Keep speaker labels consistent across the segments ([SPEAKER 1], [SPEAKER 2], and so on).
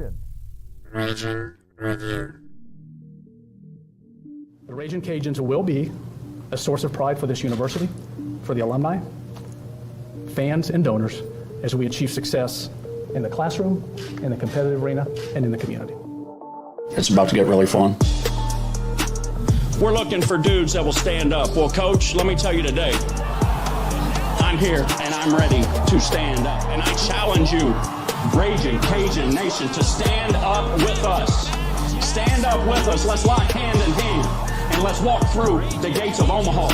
[SPEAKER 1] Ragin'.
[SPEAKER 2] Ragin' Review.
[SPEAKER 3] The Ragin' Cajuns will be a source of pride for this university, for the alumni, fans, and donors as we achieve success in the classroom, in the competitive arena, and in the community.
[SPEAKER 4] It's about to get really fun.
[SPEAKER 5] We're looking for dudes that will stand up. Well, Coach, let me tell you today, I'm here and I'm ready to stand up. And I challenge you, Ragin' Cajun Nation, to stand up with us. Stand up with us. Let's lock hand in hand and let's walk through the gates of Omaha.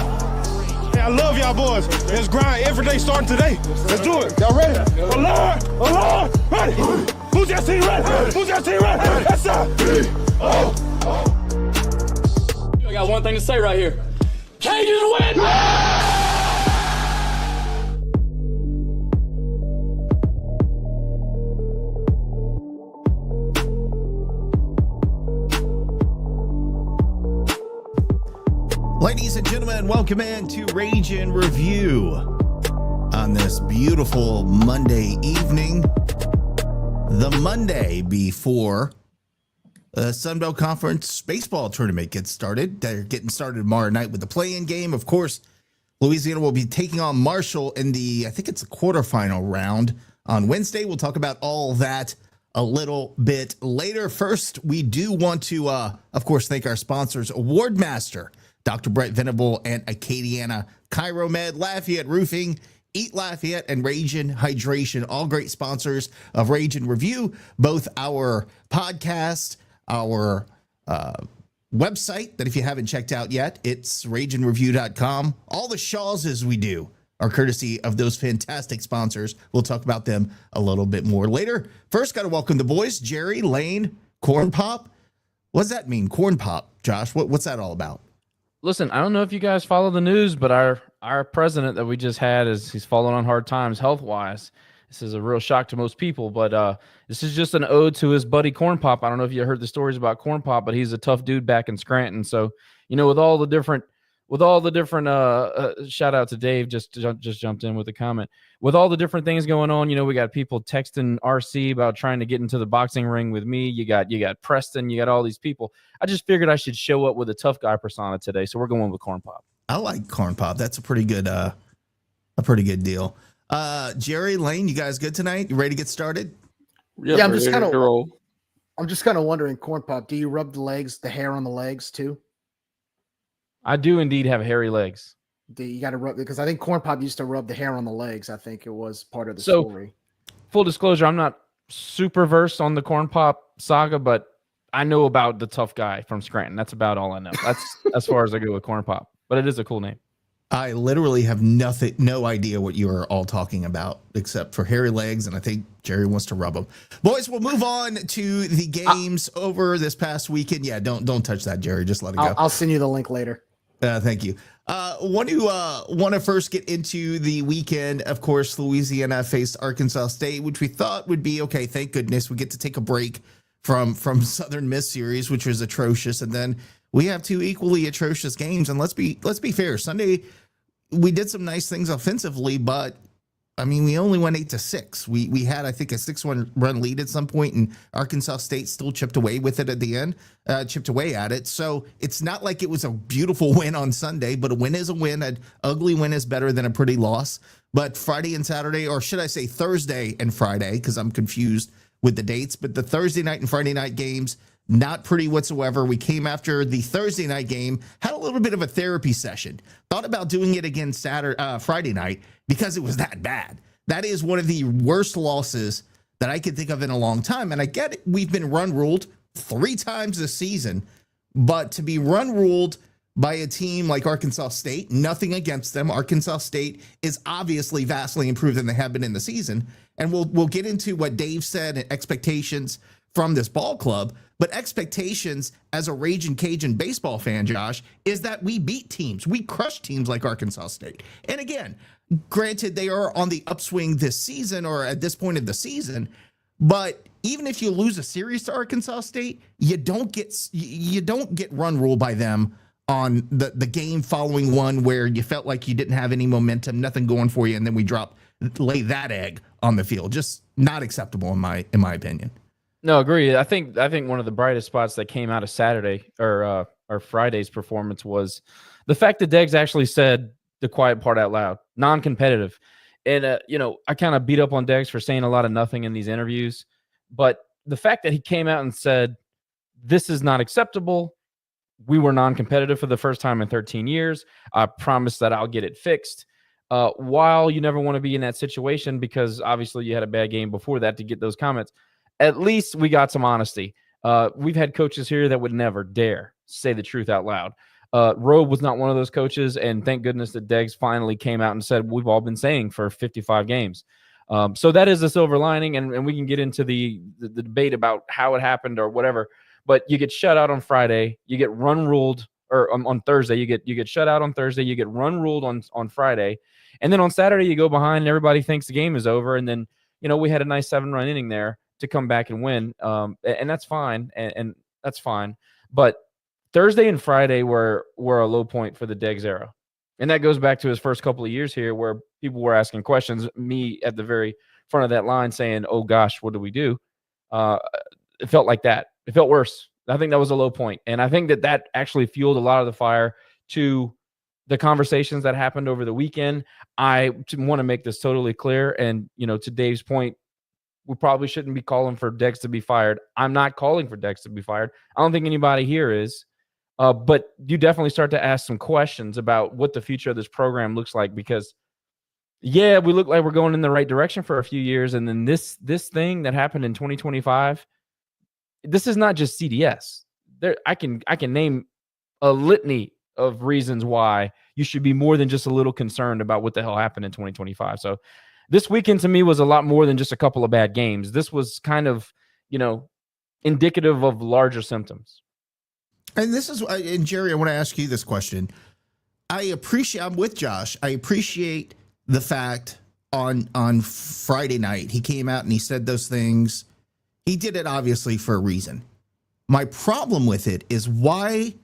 [SPEAKER 6] Hey, I love y'all boys. Let's grind every day starting today. Let's do it. Y'all ready? Alert! Ready? Who's that team ready? Who's that team ready? That's up.
[SPEAKER 5] I got one thing to say right here. Cajuns win!
[SPEAKER 1] Ladies and gentlemen, welcome in to Ragin' Review on this beautiful Monday evening. The Monday before the Sun Belt Conference baseball tournament gets started. They're getting started tomorrow night with the play-in game. Of course, Louisiana will be taking on Marshall in I think it's a quarterfinal round on Wednesday. We'll talk about all that a little bit later. First, we do want to, of course, thank our sponsors, Award Master, Dr. Brett Venable and Acadiana Chiromed, Lafayette Roofing, Eat Lafayette, and Ragin' Hydration, all great sponsors of Ragin' Review, both our podcast, our website that if you haven't checked out yet, it's raginreview.com. All the Shawses we do are courtesy of those fantastic sponsors. We'll talk about them a little bit more later. First, got to welcome the boys, Jerry, Lane, Corn Pop. What does that mean, Corn Pop, Josh? What's that all about?
[SPEAKER 7] Listen, I don't know if you guys follow the news, but our president that we just had he's fallen on hard times health-wise. This is a real shock to most people, but this is just an ode to his buddy Corn Pop. I don't know if you heard the stories about Corn Pop, but he's a tough dude back in Scranton. So, you know, with all the different shout out to Dave, just jumped in with a comment. With all the different things going on, you know, we got people texting RC about trying to get into the boxing ring with me. You got Preston, you got all these people. I just figured I should show up with a tough guy persona today, so we're going with Corn Pop.
[SPEAKER 1] I like Corn Pop. That's a pretty good deal. Jerry, Lane, you guys good tonight? You ready to get started?
[SPEAKER 8] Yeah, I'm just kind of wondering, Corn Pop, do you rub the hair on the legs too?
[SPEAKER 7] I do indeed have hairy legs.
[SPEAKER 8] You got to rub, because I think Corn Pop used to rub the hair on the legs. I think it was part of the story.
[SPEAKER 7] Full disclosure, I'm not super versed on the Corn Pop saga, but I know about the tough guy from Scranton. That's about all I know. That's as far as I go with Corn Pop, but it is a cool name.
[SPEAKER 1] I literally have no idea what you are all talking about except for hairy legs, and I think Jerry wants to rub them. Boys, we'll move on to the games over this past weekend. Yeah, don't touch that, Jerry. Just let it go.
[SPEAKER 8] I'll send you the link later.
[SPEAKER 1] Thank you. Want to first get into the weekend. Of course, Louisiana faced Arkansas State, which we thought would be okay. Thank goodness we get to take a break from Southern Miss series, which was atrocious, and then we have two equally atrocious games. And let's be fair. Sunday we did some nice things offensively, but I mean, we only went 8-6. We had, I think, a 6-1 run lead at some point, and Arkansas State still chipped away with it at the end, chipped away at it. So it's not like it was a beautiful win on Sunday, but a win is a win. An ugly win is better than a pretty loss. But Friday and Saturday, or should I say Thursday and Friday, because I'm confused with the dates, but the Thursday night and Friday night games, not pretty whatsoever. We came after the Thursday night game, had a little bit of a therapy session, thought about doing it again Friday night because it was that bad. That is one of the worst losses that I could think of in a long time. And I get it. We've been run ruled 3 times this season, but to be run ruled by a team like Arkansas State, nothing against them. Arkansas State is obviously vastly improved than they have been in the season. And we'll get into what Dave said and expectations from this ball club, but expectations as a Ragin' Cajun baseball fan, Josh, is that we beat teams. We crush teams like Arkansas State. And again, granted, they are on the upswing this season or at this point of the season, but even if you lose a series to Arkansas State, you don't get run ruled by them on the game following one where you felt like you didn't have any momentum, nothing going for you, and then we lay that egg on the field. Just not acceptable in my opinion.
[SPEAKER 7] No, agree. I think one of the brightest spots that came out of Saturday or Friday's performance was the fact that Deggs actually said the quiet part out loud, non-competitive. And I kind of beat up on Deggs for saying a lot of nothing in these interviews, but the fact that he came out and said this is not acceptable. We were non-competitive for the first time in 13 years. I promise that I'll get it fixed. While you never want to be in that situation because obviously you had a bad game before that to get those comments, at least we got some honesty. We've had coaches here that would never dare say the truth out loud. Robe was not one of those coaches, and thank goodness that Deggs finally came out and said we've all been saying for 55 games. So that is a silver lining, and we can get into the debate about how it happened or whatever. But you get shut out on Friday, you get run ruled, or on Thursday, you get shut out on Thursday, you get run ruled on Friday, and then on Saturday you go behind and everybody thinks the game is over, and then we had a nice 7-run inning there to come back and win, and that's fine, and that's fine. But Thursday and Friday were a low point for the Deggs era, and that goes back to his first couple of years here, where people were asking questions. Me at the very front of that line saying, "Oh gosh, what do we do?" It felt like that. It felt worse. I think that was a low point, and I think that actually fueled a lot of the fire to the conversations that happened over the weekend. I want to make this totally clear, and to Dave's point, we probably shouldn't be calling for Deggs to be fired. I'm not calling for Deggs to be fired. I don't think anybody here is. But you definitely start to ask some questions about what the future of this program looks like, because, yeah, we look like we're going in the right direction for a few years, and then this thing that happened in 2025, this is not just CDS. I can name a litany of reasons why you should be more than just a little concerned about what the hell happened in 2025. So this weekend to me was a lot more than just a couple of bad games. This was kind of, indicative of larger symptoms.
[SPEAKER 1] And and Jerry, I want to ask you this question. I'm with Josh. I appreciate the fact on Friday night, he came out and he said those things. He did it obviously for a reason. My problem with it is, why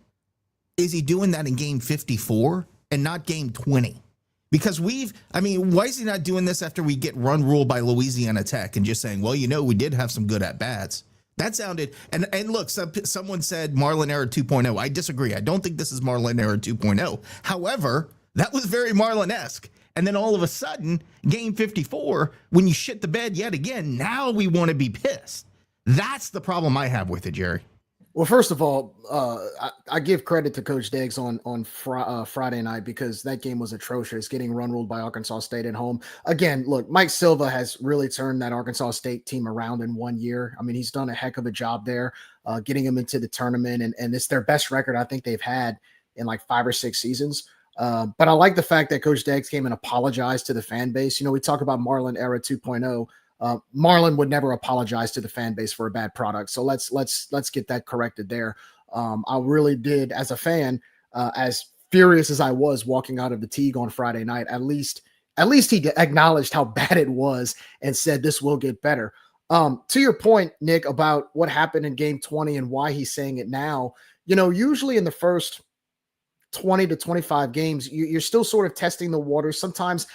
[SPEAKER 1] is he doing that in game 54 and not game 20? Because why is he not doing this after we get run ruled by Louisiana Tech and just saying, well, we did have some good at-bats? That sounded, and look, someone said Marlin era 2.0. I disagree. I don't think this is Marlin era 2.0. However, that was very Marlin-esque. And then all of a sudden, game 54, when you shit the bed yet again, now we want to be pissed. That's the problem I have with it, Jerry.
[SPEAKER 8] Well, first of all, I give credit to Coach Deggs on Friday night, because that game was atrocious, getting run ruled by Arkansas State at home. Again, look, Mike Silva has really turned that Arkansas State team around in 1 year. I mean, he's done a heck of a job there, getting them into the tournament, and it's their best record I think they've had in like 5 or 6 seasons. But I like the fact that Coach Deggs came and apologized to the fan base. We talk about Marlin era 2.0. Marlin would never apologize to the fan base for a bad product. So let's get that corrected there. I really did, as a fan, as furious as I was walking out of the Teague on Friday night, at least he acknowledged how bad it was and said this will get better. To your point, Nick, about what happened in game 20 and why he's saying it now, usually in the first 20 to 25 games, you're still sort of testing the waters. Sometimes,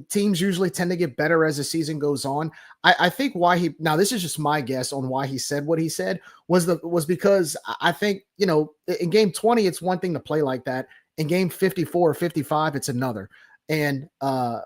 [SPEAKER 8] teams usually tend to get better as the season goes on. I think why now this is just my guess on why he said what he said, was because I think, in game 20, it's one thing to play like that. In game 54 or 55, it's another. And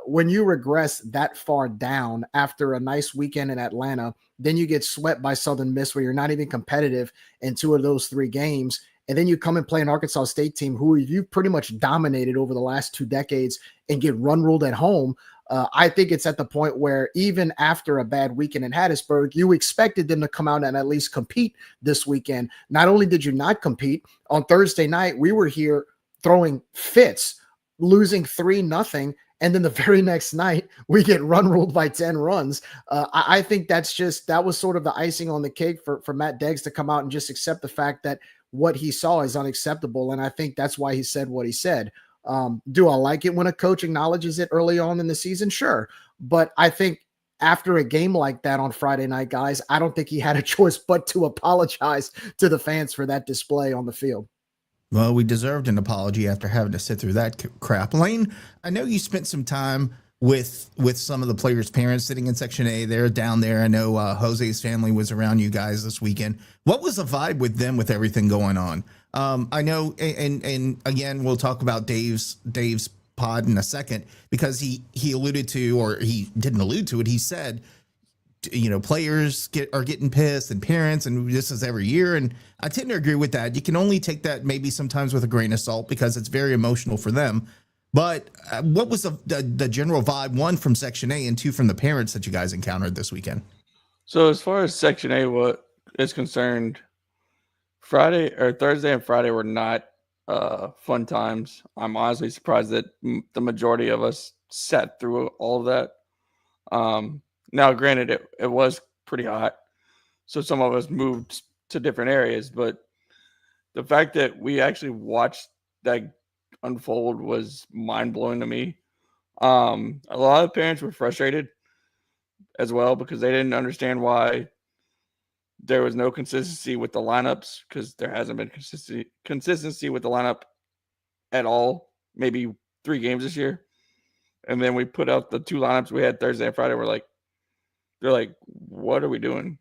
[SPEAKER 8] when you regress that far down after a nice weekend in Atlanta, then you get swept by Southern Miss, where you're not even competitive in 2 of those 3 games. And then you come and play an Arkansas State team who you pretty much dominated over the last 2 decades and get run ruled at home. I think it's at the point where even after a bad weekend in Hattiesburg, you expected them to come out and at least compete this weekend. Not only did you not compete, on Thursday night, we were here throwing fits, losing 3-0. And then the very next night, we get run ruled by 10 runs. I think that was sort of the icing on the cake for Matt Deggs to come out and just accept the fact that what he saw is unacceptable. And I think that's why he said what he said. Do I like it when a coach acknowledges it early on in the season? Sure. But I think after a game like that on Friday night, guys, I don't think he had a choice but to apologize to the fans for that display on the field.
[SPEAKER 1] Well, we deserved an apology after having to sit through that crap. Lane, I know you spent some time with some of the players' parents sitting in Section A. They're down there. I know Jose's family was around you guys this weekend. What was the vibe with them with everything going on? I know, and again, we'll talk about Dave's pod in a second, because he alluded to, or he didn't allude to it. He said, players are getting pissed, and parents, and this is every year. And I tend to agree with that. You can only take that maybe sometimes with a grain of salt, because it's very emotional for them. But what was the general vibe, one from Section A and two from the parents that you guys encountered this weekend?
[SPEAKER 9] So as far as Section A is concerned, Thursday and Friday were not fun times. I'm honestly surprised that the majority of us sat through all of that. Now, granted, it was pretty hot, so some of us moved to different areas. But the fact that we actually watched that unfold was mind-blowing to me. A lot of parents were frustrated as well, because they didn't understand why there was no consistency with the lineups, because there hasn't been consistency with the lineup at all, maybe 3 games this year. And then we put out the 2 lineups we had Thursday and Friday. They're like, what are we doing?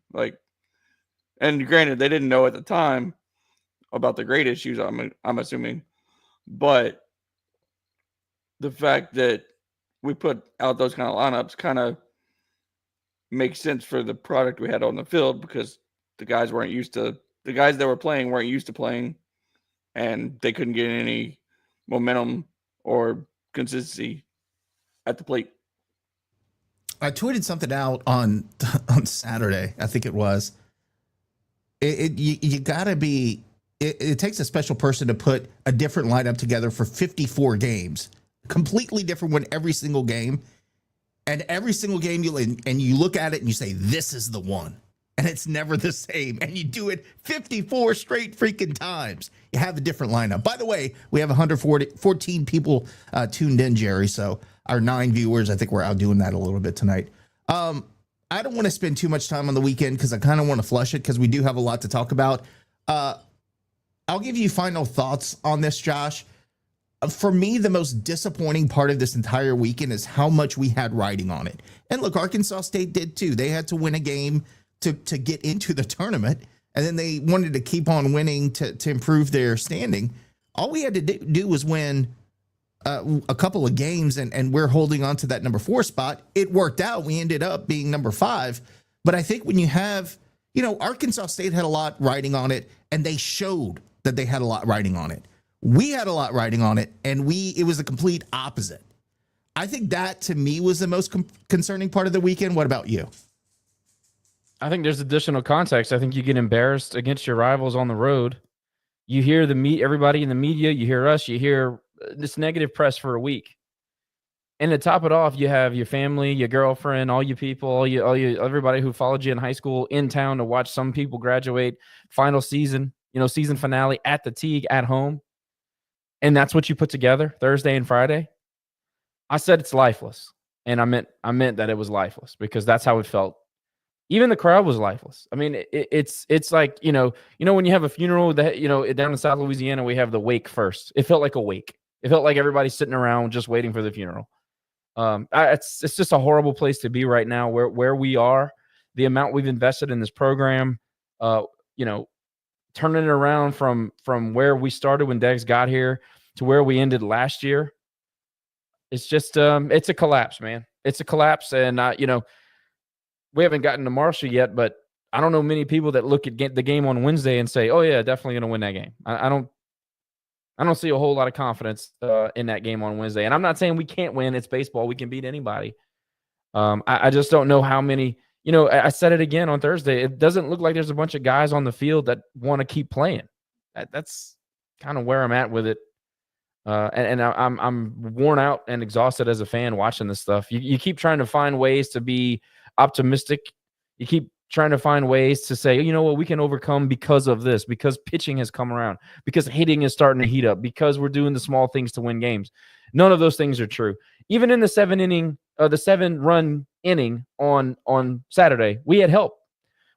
[SPEAKER 9] And granted, they didn't know at the time about the grade issues, I'm assuming. But the fact that we put out those kind of lineups kind of makes sense for the product we had on the field, because the guys that were playing weren't used to playing, and they couldn't get any momentum or consistency at the plate.
[SPEAKER 1] I tweeted something out on Saturday, I think it was. You gotta be. It takes a special person to put a different lineup together for 54 games, completely different one every single game. And every single game you look at it and you say, this is the one. And it's never the same. And you do it 54 straight freaking times. You have a different lineup. By the way, we have 114 people tuned in, Jerry. So our 9 viewers, I think we're outdoing that a little bit tonight. I don't want to spend too much time on the weekend, because I kind of want to flush it, because we do have a lot to talk about. I'll give you final thoughts on this, Josh. For me, the most disappointing part of this entire weekend is how much we had riding on it. And look, Arkansas State did too. They had to win a game to get into the tournament, and then they wanted to keep on winning to improve their standing. All we had to do was win a couple of games, and we're holding on to that number 4 spot. It worked out. We ended up being number 5. But I think when you have, Arkansas State had a lot riding on it, and they showed that they had a lot riding on it. We had a lot riding on it, and it was the complete opposite. I think that, to me, was the most concerning part of the weekend. What about you?
[SPEAKER 7] I think there's additional context. I think you get embarrassed against your rivals on the road. You hear everybody in the media, you hear us, you hear this negative press for a week. And to top it off, you have your family, your girlfriend, all you people, everybody who followed you in high school in town to watch some people graduate, final season, season finale at the Teague at home. And that's what you put together Thursday and Friday. I said it's lifeless. And I meant that it was lifeless, because that's how it felt. Even the crowd was lifeless. I mean, it's like, when you have a funeral that, down in South Louisiana, we have the wake first. It felt like a wake. It felt like everybody's sitting around just waiting for the funeral. It's just a horrible place to be right now, where we are, the amount we've invested in this program, turning it around from where we started when Dex got here to where we ended last year. It's just, it's a collapse, man. It's a collapse. And, we haven't gotten to Marshall yet, but I don't know many people that look at the game on Wednesday and say, oh yeah, definitely going to win that game. I don't see a whole lot of confidence in that game on Wednesday. And I'm not saying we can't win. It's baseball. We can beat anybody. I just don't know how many, I said it again on Thursday. It doesn't look like there's a bunch of guys on the field that want to keep playing. That's kind of where I'm at with it. And I'm worn out and exhausted as a fan watching this stuff. You keep trying to find ways to be optimistic. You keep trying to find ways to say, we can overcome because of this, because pitching has come around, because hitting is starting to heat up, because we're doing the small things to win games. None of those things are true. Even in the 7-run inning on Saturday, we had help.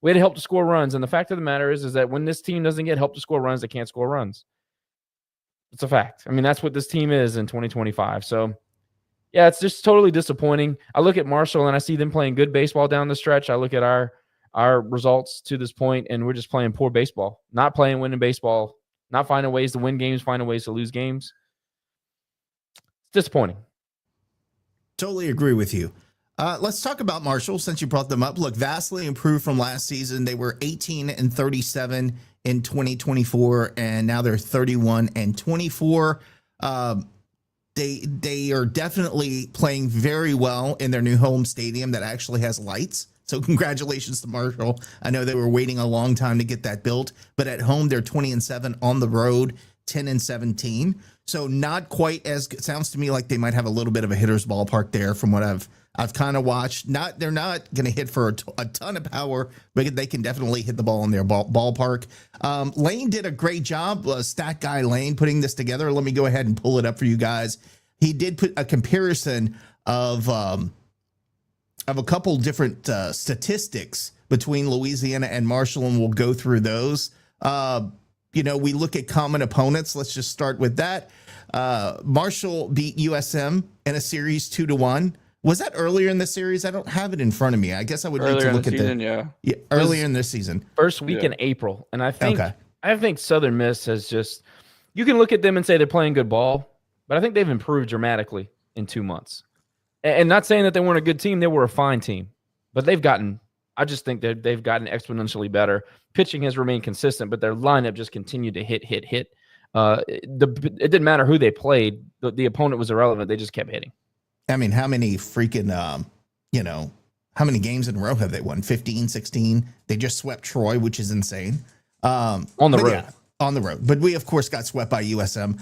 [SPEAKER 7] We had help to score runs. And the fact of the matter is that when this team doesn't get help to score runs, they can't score runs. It's a fact. I mean, that's what this team is in 2025. So, Yeah, it's just totally disappointing. I look at Marshall and I see them playing good baseball down the stretch. I look at our results to this point, and we're just playing poor baseball, not playing winning baseball, not finding ways to win games, finding ways to lose games. It's disappointing.
[SPEAKER 1] Totally agree with you. Let's talk about Marshall since you brought them up. Look, vastly improved from last season. They were 18-37 in 2024, and now they're 31-24. They are definitely playing very well in their new home stadium that actually has lights. So congratulations to Marshall. I know they were waiting a long time to get that built, but at home they're 20-7, on the road 10-17. So not quite as good. Sounds to me like they might have a little bit of a hitter's ballpark there from what I've kind of watched. They're not going to hit for a ton of power, but they can definitely hit the ball in their ballpark. Lane did a great job, stat guy Lane, putting this together. Let me go ahead and pull it up for you guys. He did put a comparison of a couple different statistics between Louisiana and Marshall, and we'll go through those. We look at common opponents. Let's just start with that. Marshall beat USM in a series 2-1. Was that earlier in the series? I don't have it in front of me. I guess I would need to look at
[SPEAKER 9] season,
[SPEAKER 1] earlier in this season.
[SPEAKER 7] First week in April. And I think Southern Miss has just, you can look at them and say they're playing good ball, but I think they've improved dramatically in 2 months. And not saying that they weren't a good team, they were a fine team, but I just think that they've gotten exponentially better. Pitching has remained consistent, but their lineup just continued to hit. It didn't matter who they played. The opponent was irrelevant. They just kept hitting.
[SPEAKER 1] I mean, how many freaking, how many games in a row have they won? 15, 16. They just swept Troy, which is insane.
[SPEAKER 7] On the road.
[SPEAKER 1] Yeah, on the road. But we, of course, got swept by USM.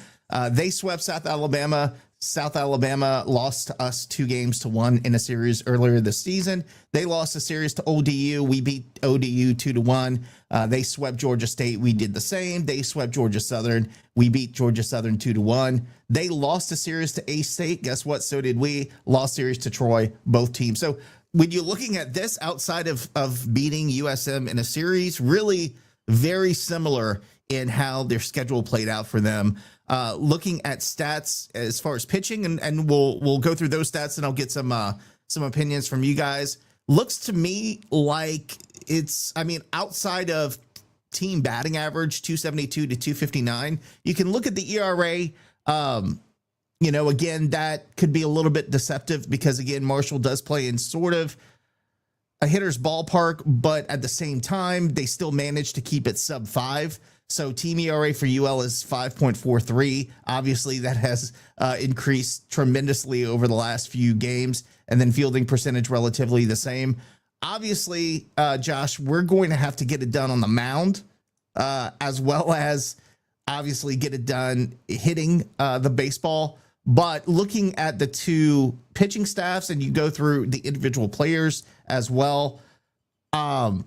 [SPEAKER 1] They swept South Alabama. South Alabama lost to us 2-1 in a series earlier this season. They lost a series to ODU. We beat ODU 2-1. They swept Georgia State. We did the same. They swept Georgia Southern. We beat Georgia Southern 2-1. They lost a series to A-State. Guess what? So did we. Lost series to Troy, both teams. So when you're looking at this outside of beating USM in a series, really very similar in how their schedule played out for them. Looking at stats as far as pitching, and we'll go through those stats, and I'll get some opinions from you guys. Looks to me like outside of team batting average 272 to 259, you can look at the ERA. Again, that could be a little bit deceptive because again, Marshall does play in sort of a hitter's ballpark, but at the same time, they still manage to keep it sub 5. So team ERA for UL is 5.43. Obviously, that has increased tremendously over the last few games, and then fielding percentage relatively the same. Obviously, Josh, we're going to have to get it done on the mound, as well as obviously get it done hitting the baseball. But looking at the two pitching staffs, and you go through the individual players as well, and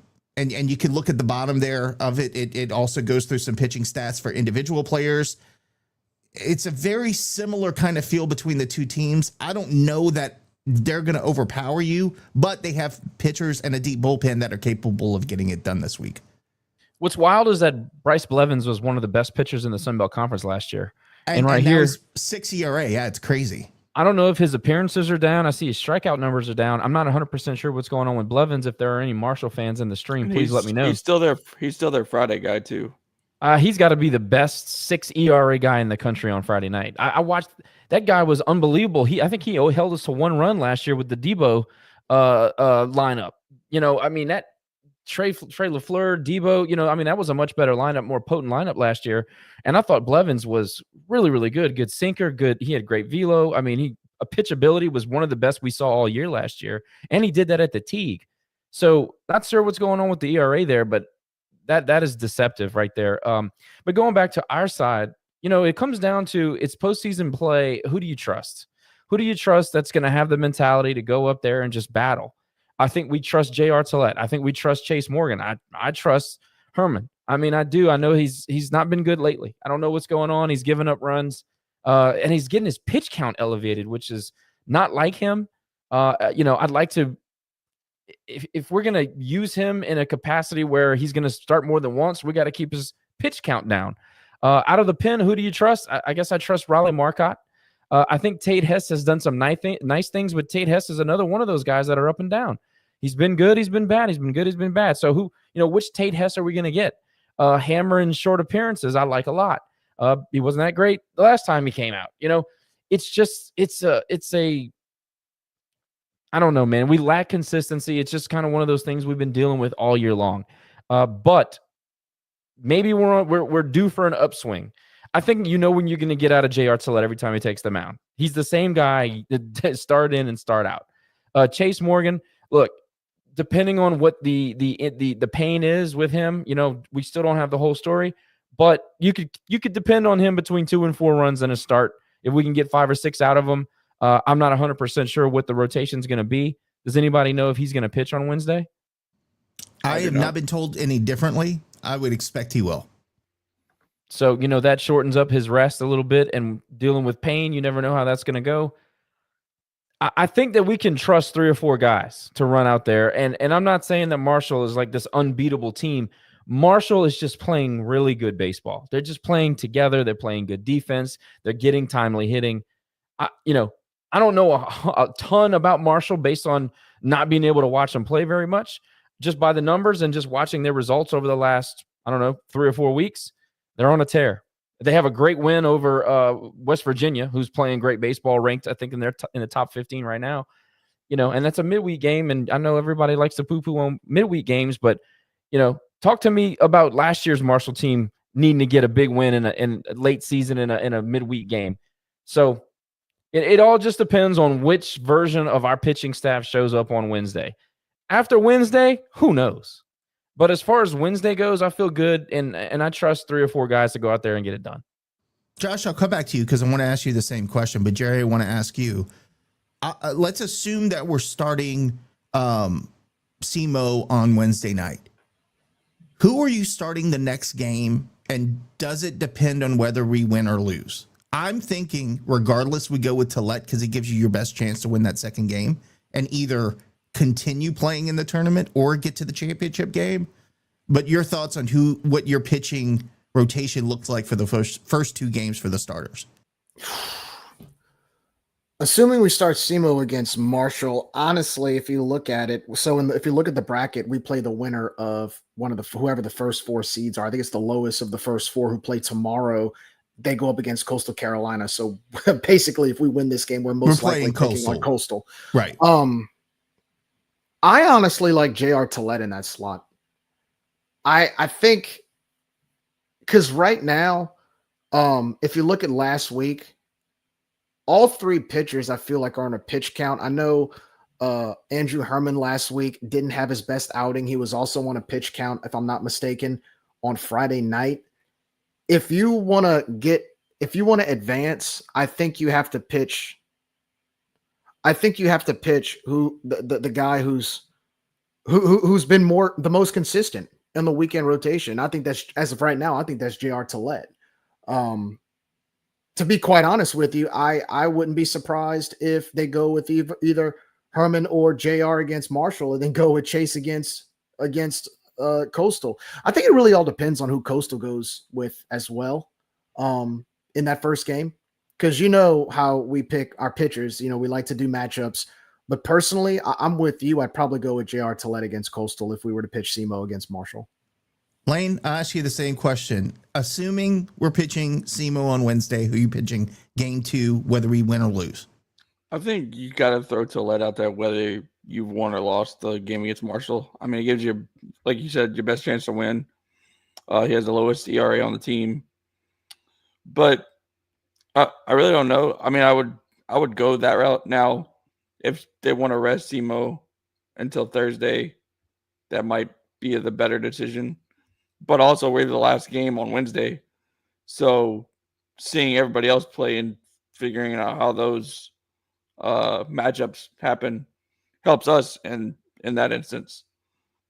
[SPEAKER 1] you can look at the bottom there of it. It also goes through some pitching stats for individual players. It's a very similar kind of feel between the two teams. I don't know that they're going to overpower you, but they have pitchers and a deep bullpen that are capable of getting it done this week.
[SPEAKER 7] What's wild is that Bryce Blevins was one of the best pitchers in the Sun Belt Conference last year. And right here,
[SPEAKER 1] 6 ERA. Yeah, it's crazy.
[SPEAKER 7] I don't know if his appearances are down. I see his strikeout numbers are down. I'm not 100% sure what's going on with Blevins. If there are any Marshall fans in the stream, please let me know.
[SPEAKER 9] He's still their Friday guy too.
[SPEAKER 7] He's got to be the best 6 ERA guy in the country on Friday night. I watched that guy was unbelievable. I think he held us to 1 run last year with the Debo lineup. That Trey LaFleur, Debo, that was a much better lineup, more potent lineup last year. And I thought Blevins was really, really good. Good sinker, good. He had great velo. A pitchability was one of the best we saw all year last year. And he did that at the Teague. So not sure what's going on with the ERA there, but that is deceptive right there. But going back to our side, it comes down to it's postseason play. Who do you trust? Who do you trust that's going to have the mentality to go up there and just battle? I think we trust J.R. Tillett. I think we trust Chase Morgan. I trust Herman. I do. I know he's not been good lately. I don't know what's going on. He's giving up runs, and he's getting his pitch count elevated, which is not like him. I'd like to, if we're going to use him in a capacity where he's going to start more than once, we got to keep his pitch count down. Out of the pen, who do you trust? I guess I trust Raleigh Marcotte. I think Tate Hess has done some nice things, but Tate Hess is another one of those guys that are up and down. He's been good, he's been bad, he's been good, he's been bad. So which Tate Hess are we going to get? Hammer in short appearances, I like a lot. He wasn't that great the last time he came out. It's a I don't know, man. We lack consistency. It's just kind of one of those things we've been dealing with all year long. But maybe we're due for an upswing. I think when you're going to get out of J.R. Tillett every time he takes the mound. He's the same guy that start in and start out. Chase Morgan, look, depending on what the pain is with him, we still don't have the whole story. But you could depend on him between 2 and 4 runs in a start. If we can get 5 or 6 out of him, I'm not 100% sure what the rotation is going to be. Does anybody know if he's going to pitch on Wednesday?
[SPEAKER 1] I have not been told any differently. I would expect he will.
[SPEAKER 7] So, that shortens up his rest a little bit, and dealing with pain, you never know how that's going to go. I think that we can trust 3 or 4 guys to run out there. And I'm not saying that Marshall is like this unbeatable team. Marshall is just playing really good baseball. They're just playing together. They're playing good defense. They're getting timely hitting. I don't know a ton about Marshall based on not being able to watch them play very much, just by the numbers and just watching their results over the last, 3 or 4 weeks. They're on a tear. They have a great win over West Virginia, who's playing great baseball, ranked, I think, in the top 15 right now. And that's a midweek game. And I know everybody likes to poo-poo on midweek games, but, talk to me about last year's Marshall team needing to get a big win in a late season in a midweek game. So it all just depends on which version of our pitching staff shows up on Wednesday. After Wednesday, who knows? But as far as Wednesday goes, I feel good, and I trust 3 or 4 guys to go out there and get it done.
[SPEAKER 1] Josh, I'll come back to you because I want to ask you the same question. But Jerry, I want to ask you. Let's assume that we're starting SEMO on Wednesday night. Who are you starting the next game, and does it depend on whether we win or lose? I'm thinking regardless, we go with Tillett because he gives you your best chance to win that second game and either continue playing in the tournament or get to the championship game. But your thoughts on what your pitching rotation looks like for the first 2 games for the starters?
[SPEAKER 8] Assuming we start SEMO against Marshall, honestly, if you look at it, if you look at the bracket, we play the winner of whoever the first 4 seeds are. I think it's the lowest of the first 4 who play tomorrow. They go up against Coastal Carolina. So basically, if we win this game, we're most likely picking on Coastal.
[SPEAKER 1] Right.
[SPEAKER 8] I honestly like J.R. Tillett in that slot. I think because right now, if you look at last week, all 3 pitchers I feel like are on a pitch count. I know Andrew Herman last week didn't have his best outing. He was also on a pitch count, if I'm not mistaken, on Friday night. If you want to advance, I think you have to pitch. I think you have to pitch the guy who's been the most consistent in the weekend rotation. I think that's, as of right now, I think that's J.R. Tillett. To be quite honest with you, I wouldn't be surprised if they go with either Herman or JR against Marshall and then go with Chase against Coastal. I think it really all depends on who Coastal goes with as well in that first game. Because you know how we pick our pitchers. We like to do matchups. But personally, I'm with you. I'd probably go with J.R. Tillett against Coastal if we were to pitch SEMO against Marshall.
[SPEAKER 1] Lane, I'll ask you the same question. Assuming we're pitching SEMO on Wednesday, who are you pitching game 2, whether we win or lose?
[SPEAKER 9] I think you got to throw Tillett out there whether you've won or lost the game against Marshall. I mean, it gives you, like you said, your best chance to win. He has the lowest ERA on the team. But I really don't know. I mean, I would go that route. Now, if they want to rest SEMO until Thursday, that might be the better decision. But also, we're the last game on Wednesday. So seeing everybody else play and figuring out how those matchups happen helps us in that instance.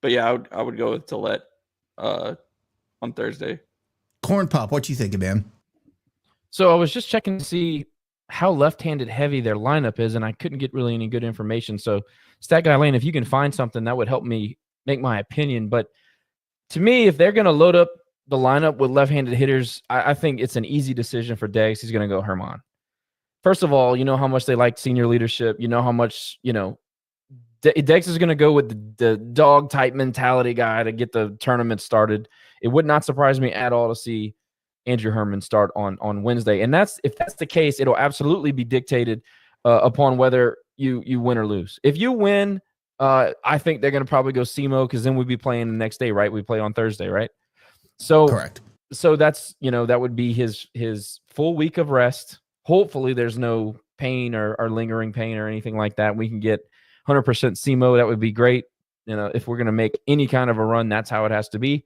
[SPEAKER 9] But yeah, I would go with Tillett on Thursday.
[SPEAKER 1] Corn Pop, what you think, man?
[SPEAKER 7] So I was just checking to see how left-handed heavy their lineup is, and I couldn't get really any good information. So Stat Guy Lane, if you can find something, that would help me make my opinion. But to me, if they're going to load up the lineup with left-handed hitters, I think it's an easy decision for Deggs. He's going to go Herman. first of all, you know how much they like senior leadership. You know how much, Dex is going to go with the dog type mentality guy to get the tournament started. It would not surprise me at all to see Andrew Herman start on Wednesday. And if that's the case, it'll absolutely be dictated upon whether you win or lose. If you win, I think they're going to probably go SEMO, because then we'd be playing the next day, right? We play on Thursday, right? So
[SPEAKER 1] Correct.
[SPEAKER 7] So that's, that would be his full week of rest. Hopefully there's no pain or lingering pain or anything like that. We can get 100% SEMO. That would be great. If we're going to make any kind of a run, that's how it has to be.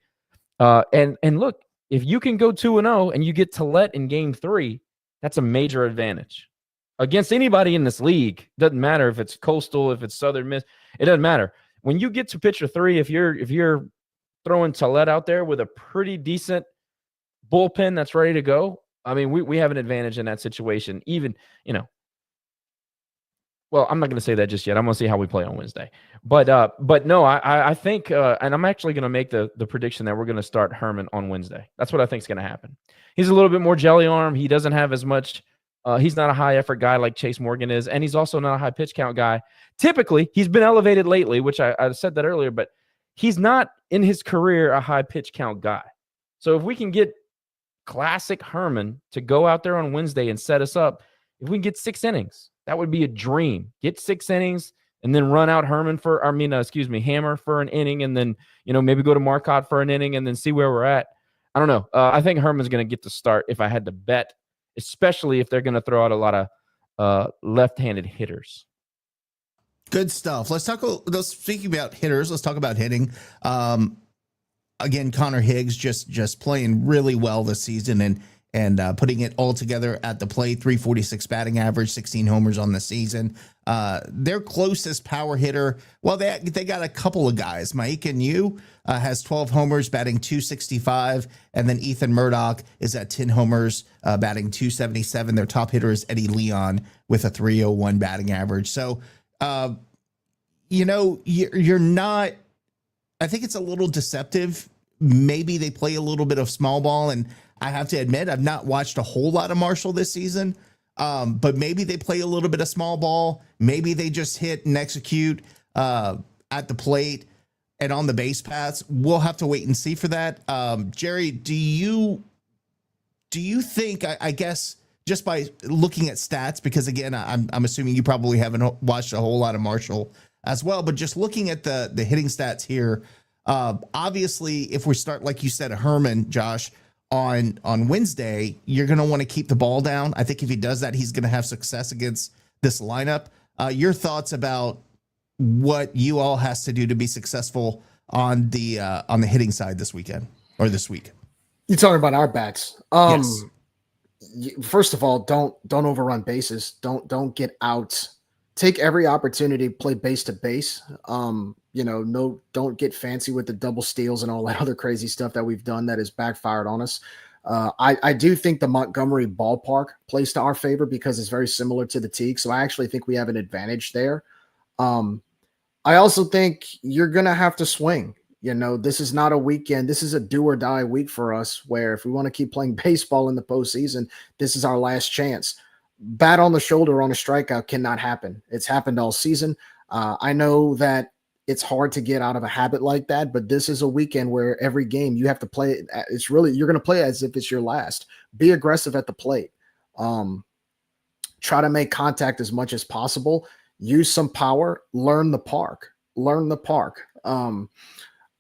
[SPEAKER 7] And look, if you can go 2-0 and you get Tillett in game 3, that's a major advantage against anybody in this league. Doesn't matter if it's Coastal, if it's Southern Miss, it doesn't matter. When you get to pitcher 3, if you're throwing Tillett out there with a pretty decent bullpen that's ready to go, I mean, we have an advantage in that situation. Even, well, I'm not going to say that just yet. I'm going to see how we play on Wednesday. But no, I think, and I'm actually going to make the prediction that we're going to start Herman on Wednesday. That's what I think is going to happen. He's a little bit more jelly arm. He doesn't have as much. He's not a high effort guy like Chase Morgan is, and he's also not a high pitch count guy. Typically, he's been elevated lately, which I said that earlier, but he's not in his career a high pitch count guy. So if we can get classic Herman to go out there on Wednesday and set us up, if we can get 6 innings, that would be a dream. Get 6 innings and then run out Hammer for an inning, and then, maybe go to Marcotte for an inning and then see where we're at. I don't know. I think Herman's going to get the start if I had to bet, especially if they're going to throw out a lot of left-handed hitters.
[SPEAKER 1] Good stuff. Speaking about hitters, let's talk about hitting. Again, Connor Higgs just playing really well this season and putting it all together at the plate. 346 batting average, 16 homers on the season. Their closest power hitter, well, they got a couple of guys. Maiken Yu has 12 homers, batting 265, and then Ethan Murdoch is at 10 homers, batting 277. Their top hitter is Eddie Leon with a 301 batting average. So, you're not. I think it's a little deceptive. Maybe they play a little bit of small ball, and I have to admit, I've not watched a whole lot of Marshall this season, but maybe they play a little bit of small ball. Maybe they just hit and execute at the plate and on the base paths. We'll have to wait and see for that. Jerry, do you think, I guess, just by looking at stats, because again, I'm assuming you probably haven't watched a whole lot of Marshall as well, but just looking at the hitting stats here, obviously, if we start, like you said, Herman, Josh, on Wednesday, you're going to want to keep the ball down. I think if he does that, he's going to have success against this lineup. Your thoughts about what you all has to do to be successful on the hitting side this weekend or this week?
[SPEAKER 8] You're talking about our bats.
[SPEAKER 1] Yes.
[SPEAKER 8] First of all, don't overrun bases. Don't get out. Take every opportunity, play base to base. Don't get fancy with the double steals and all that other crazy stuff that we've done that has backfired on us. I do think the Montgomery ballpark plays to our favor because it's very similar to the Teague. So I actually think we have an advantage there. I also think you're going to have to swing. This is not a weekend. This is a do or die week for us, where if we want to keep playing baseball in the postseason, this is our last chance. Bat on the shoulder on a strikeout cannot happen. It's happened all season. I know that it's hard to get out of a habit like that, but this is a weekend where every game you have to play it. You're going to play as if it's your last. Be aggressive at the plate. Try to make contact as much as possible. Use some power. Learn the park.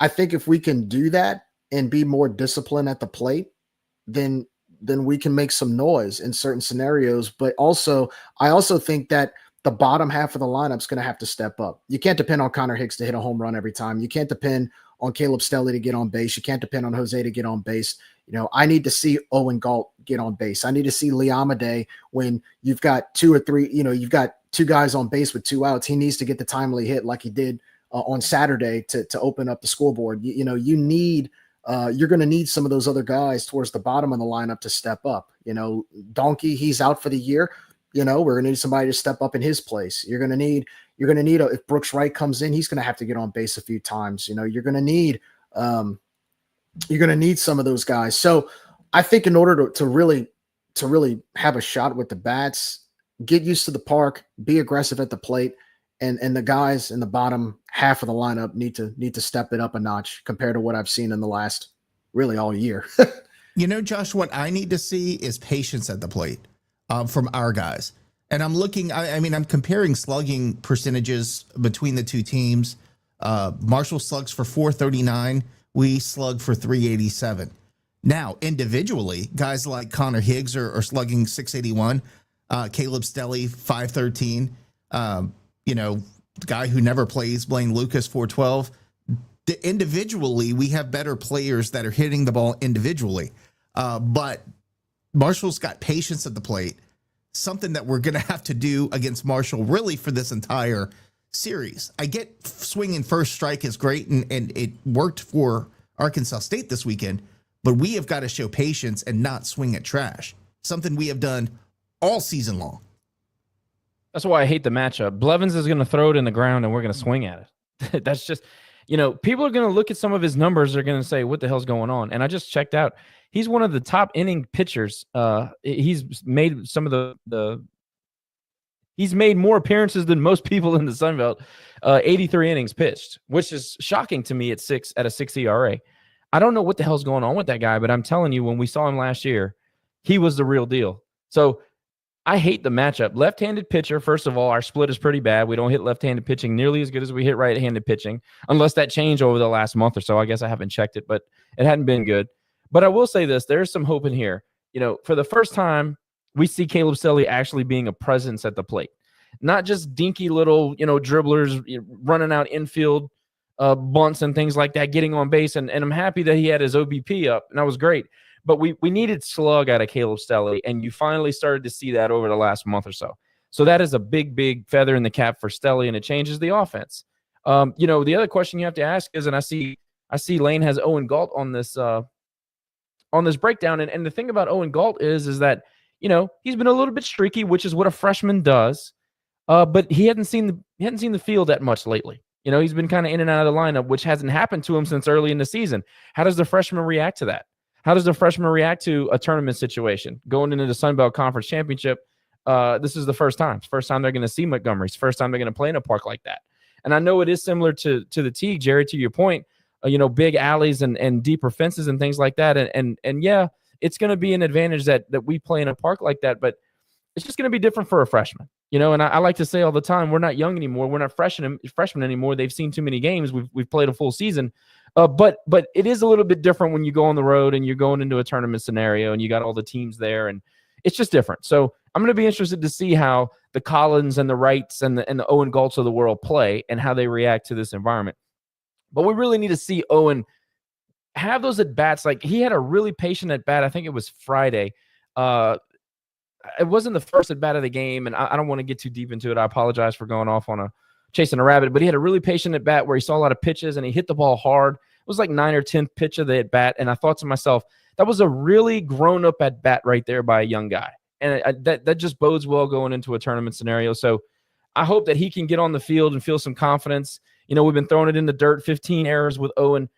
[SPEAKER 8] I think if we can do that and be more disciplined at the plate, then we can make some noise in certain scenarios. But I also think that the bottom half of the lineup is going to have to step up. You can't depend on Connor Hicks to hit a home run every time. You can't depend on Caleb Stelly to get on base. You can't depend on Jose to get on base. I need to see Owen Galt get on base. I need to see Lee Amadei when you've got 2 or 3, you've got 2 guys on base with 2 outs. He needs to get the timely hit like he did on Saturday to open up the scoreboard. You're going to need some of those other guys towards the bottom of the lineup to step up. Donkey, he's out for the year. We're going to need somebody to step up in his place. You're going to need if Brooks Wright comes in, he's going to have to get on base a few times. You're going to need some of those guys. So I think in order to really have a shot with the bats, get used to the park, be aggressive at the plate, and the guys in the bottom half of the lineup need to step it up a notch compared to what I've seen in the last really all year.
[SPEAKER 1] Josh, what I need to see is patience at the plate from our guys. And I'm looking, I'm comparing slugging percentages between the two teams. Marshall slugs for 439. We slug for 387. Now, individually, guys like Connor Higgs are slugging 681. Caleb Stelly, 513. The guy who never plays, Blaine Lucas, 412. Individually, we have better players that are hitting the ball individually. But Marshall's got patience at the plate, something that we're going to have to do against Marshall really for this entire series. I get swinging first strike is great, and it worked for Arkansas State this weekend, but we have got to show patience and not swing at trash, something we have done all season long.
[SPEAKER 7] That's why I hate the matchup. Blevins is going to throw it in the ground, and we're going to swing at it. That's just, people are going to look at some of his numbers. They're going to say, what the hell's going on? And I just checked out. He's one of the top inning pitchers. He's made some of he's made more appearances than most people in the Sun Belt. 83 innings pitched, which is shocking to me at a 6 ERA. I don't know what the hell's going on with that guy, but I'm telling you, when we saw him last year, he was the real deal. So I hate the matchup. Left-handed pitcher, first of all, our split is pretty bad. We don't hit left-handed pitching nearly as good as we hit right-handed pitching, unless that changed over the last month or so. I guess I haven't checked it, but it hadn't been good. But I will say this, there's some hope in here. For the first time, we see Caleb Stelly actually being a presence at the plate. Not just dinky little, dribblers running out infield bunts and things like that, getting on base. And I'm happy that he had his OBP up, and that was great. But we needed slug out of Caleb Stelly, and you finally started to see that over the last month or so. So that is a big, big feather in the cap for Stelly, and it changes the offense. The other question you have to ask is, and I see Lane has Owen Galt on this breakdown, and the thing about Owen Galt is that he's been a little bit streaky, which is what a freshman does. But he hadn't seen the field that much lately. He's been kind of in and out of the lineup, which hasn't happened to him since early in the season. How does the freshman react to that? How does the freshman react to a tournament situation going into the Sun Belt Conference Championship? This is the first time. It's the first time they're going to see Montgomery. It's the first time they're going to play in a park like that. And I know it is similar to the Teague, Jerry, to your point. Big alleys and deeper fences and things like that. And yeah, it's going to be an advantage that we play in a park like that, but it's just going to be different for a freshman. And I like to say all the time, we're not young anymore. We're not freshmen anymore. They've seen too many games. We've played a full season. But it is a little bit different when you go on the road and you're going into a tournament scenario and you got all the teams there, and it's just different. So I'm going to be interested to see how the Collins and the Wrights and the Owen Galts of the world play and how they react to this environment. But we really need to see Owen have those at-bats. Like, he had a really patient at-bat. I think it was Friday. It wasn't the first at-bat of the game, and I don't want to get too deep into it. I apologize for going off on chasing a rabbit, but he had a really patient at-bat where he saw a lot of pitches, and he hit the ball hard. It was like 9th or 10th pitch of the at-bat, and I thought to myself, that was a really grown-up at-bat right there by a young guy. And that just bodes well going into a tournament scenario. So I hope that he can get on the field and feel some confidence. We've been throwing it in the dirt, 15 errors with Owen.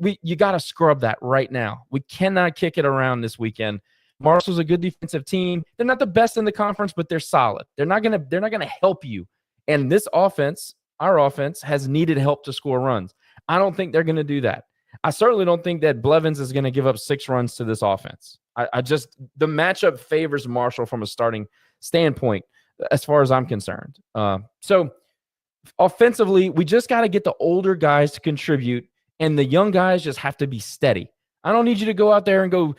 [SPEAKER 7] You got to scrub that right now. We cannot kick it around this weekend. Marshall's a good defensive team. They're not the best in the conference, but they're solid. They're not gonna help you. And this offense, our offense, has needed help to score runs. I don't think they're gonna do that. I certainly don't think that Blevins is gonna give up 6 runs to this offense. The matchup favors Marshall from a starting standpoint, as far as I'm concerned. So offensively, we just got to get the older guys to contribute, and the young guys just have to be steady. I don't need you to go out there and go,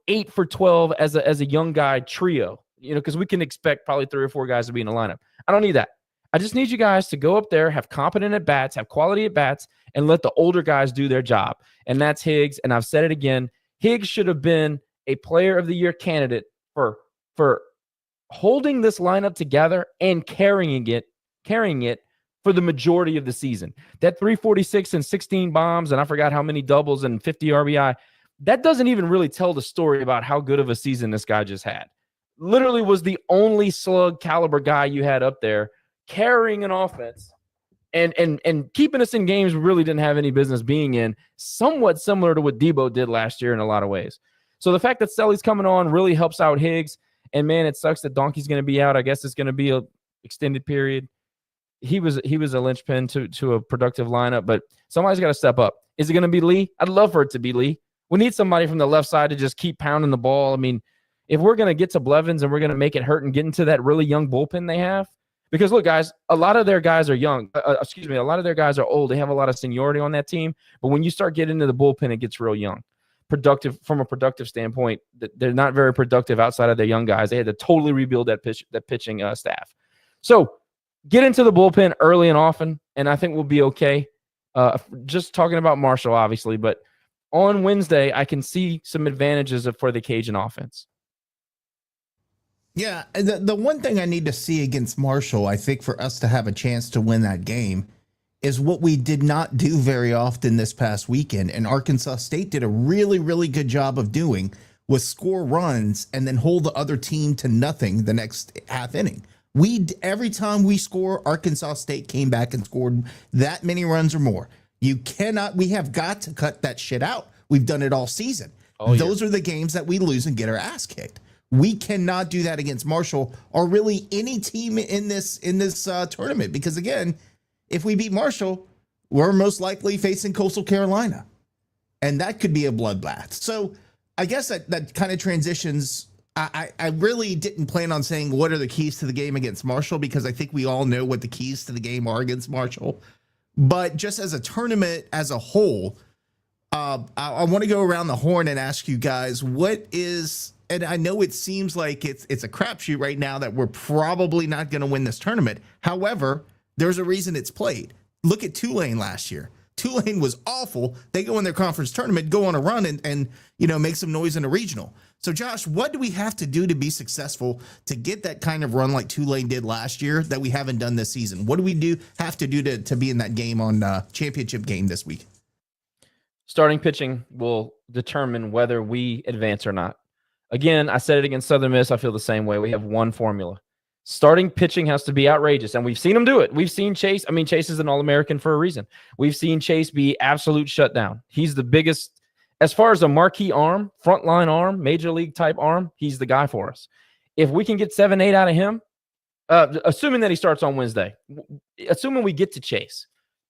[SPEAKER 7] 8 for 12 as a young guy trio, because we can expect probably 3 or 4 guys to be in the lineup. I don't need that. I just need you guys to go up there, have competent at-bats, have quality at-bats, and let the older guys do their job. And that's Higgs. And I've said it again. Higgs should have been a Player of the Year candidate for holding this lineup together and carrying it for the majority of the season. That 346 and 16 bombs, and I forgot how many doubles and 50 RBI, that doesn't even really tell the story about how good of a season this guy just had. Literally was the only slug caliber guy you had up there carrying an offense and keeping us in games we really didn't have any business being in, somewhat similar to what Debo did last year in a lot of ways. So the fact that Stelly's coming on really helps out Higgs. And man, it sucks that Donkey's going to be out. I guess it's going to be a extended period. He was a linchpin to a productive lineup, but somebody's got to step up. Is it going to be Lee? I'd love for it to be Lee. We need somebody from the left side to just keep pounding the ball. I mean, if we're going to get to Blevins and we're going to make it hurt and get into that really young bullpen they have, because look, guys, a lot of their guys are young. A lot of their guys are old. They have a lot of seniority on that team. But when you start getting into the bullpen, it gets real young. Productive from a productive standpoint, they're not very productive outside of their young guys. They had to totally rebuild that pitching staff. So get into the bullpen early and often, and I think we'll be okay. Just talking about Marshall, obviously, but on Wednesday, I can see some advantages for the Cajun offense.
[SPEAKER 1] Yeah, the one thing I need to see against Marshall, I think, for us to have a chance to win that game is what we did not do very often this past weekend. And Arkansas State did a really, really good job of doing was score runs and then hold the other team to nothing the next half inning. Every time we score, Arkansas State came back and scored that many runs or more. We have got to cut that shit out. We've done it all season. Those are the games that we lose and get our ass kicked. We cannot do that against Marshall or really any team in this tournament, because again, if we beat Marshall, we're most likely facing Coastal Carolina, and that could be a bloodbath. So I guess that kind of transitions. I really didn't plan on saying what are the keys to the game against Marshall, because I think we all know what the keys to the game are against Marshall. But just as a tournament as a whole, I want to go around the horn and ask you guys what is. And I know it seems like it's a crapshoot right now that we're probably not going to win this tournament. However, there's a reason it's played. Look at Tulane last year. Tulane was awful. They go in their conference tournament, go on a run, and make some noise in a regional. So, Josh, what do we have to do to be successful to get that kind of run like Tulane did last year that we haven't done this season? What do we have to do to be in that game on championship game this week?
[SPEAKER 7] Starting pitching will determine whether we advance or not. Again, I said it against Southern Miss. I feel the same way. We have one formula. Starting pitching has to be outrageous, and we've seen him do it. We've seen Chase. I mean, Chase is an All-American for a reason. We've seen Chase be absolute shutdown. He's the biggest, as far as a marquee arm, frontline arm, major league type arm, he's the guy for us. If we can get 7-8 out of him, assuming that he starts on Wednesday, assuming we get to Chase,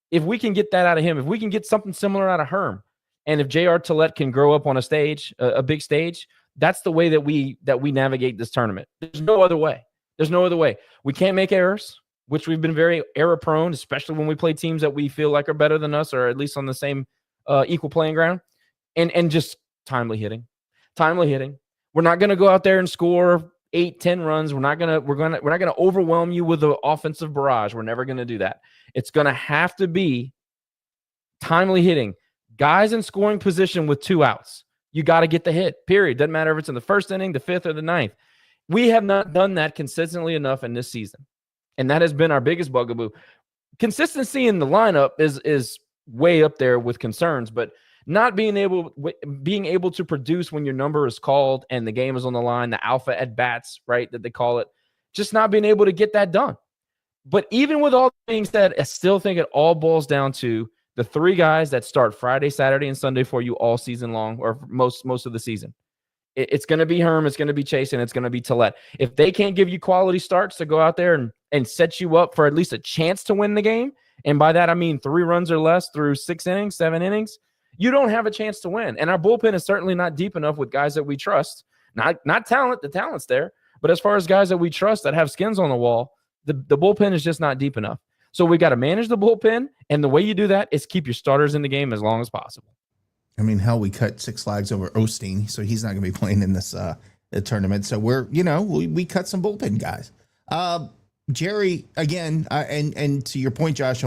[SPEAKER 7] if we can get that out of him, if we can get something similar out of Herm, and if J.R. Tillett can grow up on a stage, a big stage, that's the way that we navigate this tournament. There's no other way. There's no other way. We can't make errors, which we've been very error prone, especially when we play teams that we feel like are better than us or at least on the same equal playing ground. And just timely hitting. We're not going to go out there and score 8-10 runs. We're not going to overwhelm you with the offensive barrage. We're never going to do that. It's going to have to be timely hitting. Guys in scoring position with 2 outs. You got to get the hit, period. Doesn't matter if it's in the first inning, the 5th, or the 9th. We have not done that consistently enough in this season, and that has been our biggest bugaboo. Consistency in the lineup is way up there with concerns, but not being able to produce when your number is called and the game is on the line, the alpha at bats, right, that they call it, just not being able to get that done. But even with all being said, I still think it all boils down to the 3 guys that start Friday, Saturday, and Sunday for you all season long, or most of the season. It's going to be Herm, it's going to be Chase, and it's going to be Tillett. If they can't give you quality starts to go out there and set you up for at least a chance to win the game, and by that I mean 3 runs or less through 6 innings, 7 innings, you don't have a chance to win. And our bullpen is certainly not deep enough with guys that we trust. Not talent, the talent's there, but as far as guys that we trust that have skins on the wall, the bullpen is just not deep enough. So we got to manage the bullpen, and the way you do that is keep your starters in the game as long as possible.
[SPEAKER 1] I mean, hell, we cut 6 flags over Osteen, so he's not going to be playing in this tournament. So we cut some bullpen guys. Jerry, again, and to your point, Josh,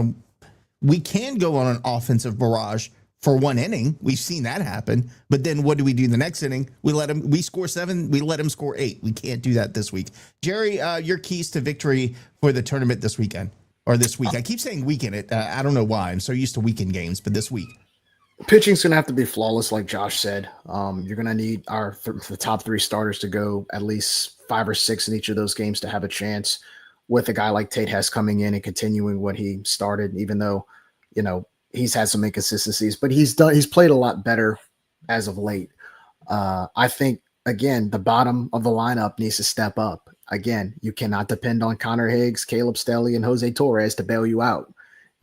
[SPEAKER 1] we can go on an offensive barrage for 1 inning. We've seen that happen. But then what do we do the next inning? We score 7, we let him score 8. We can't do that this week. Jerry, your keys to victory for the tournament this weekend or this week. I keep saying weekend. I don't know why. I'm so used to weekend games, but this week.
[SPEAKER 8] Pitching's going to have to be flawless, like Josh said. You're going to need the top 3 starters to go at least 5 or 6 in each of those games to have a chance, with a guy like Tate Hess coming in and continuing what he started, even though, he's had some inconsistencies, but he's played a lot better as of late. I think again, the bottom of the lineup needs to step up. Again, you cannot depend on Connor Higgs, Caleb Stelly, and Jose Torres to bail you out.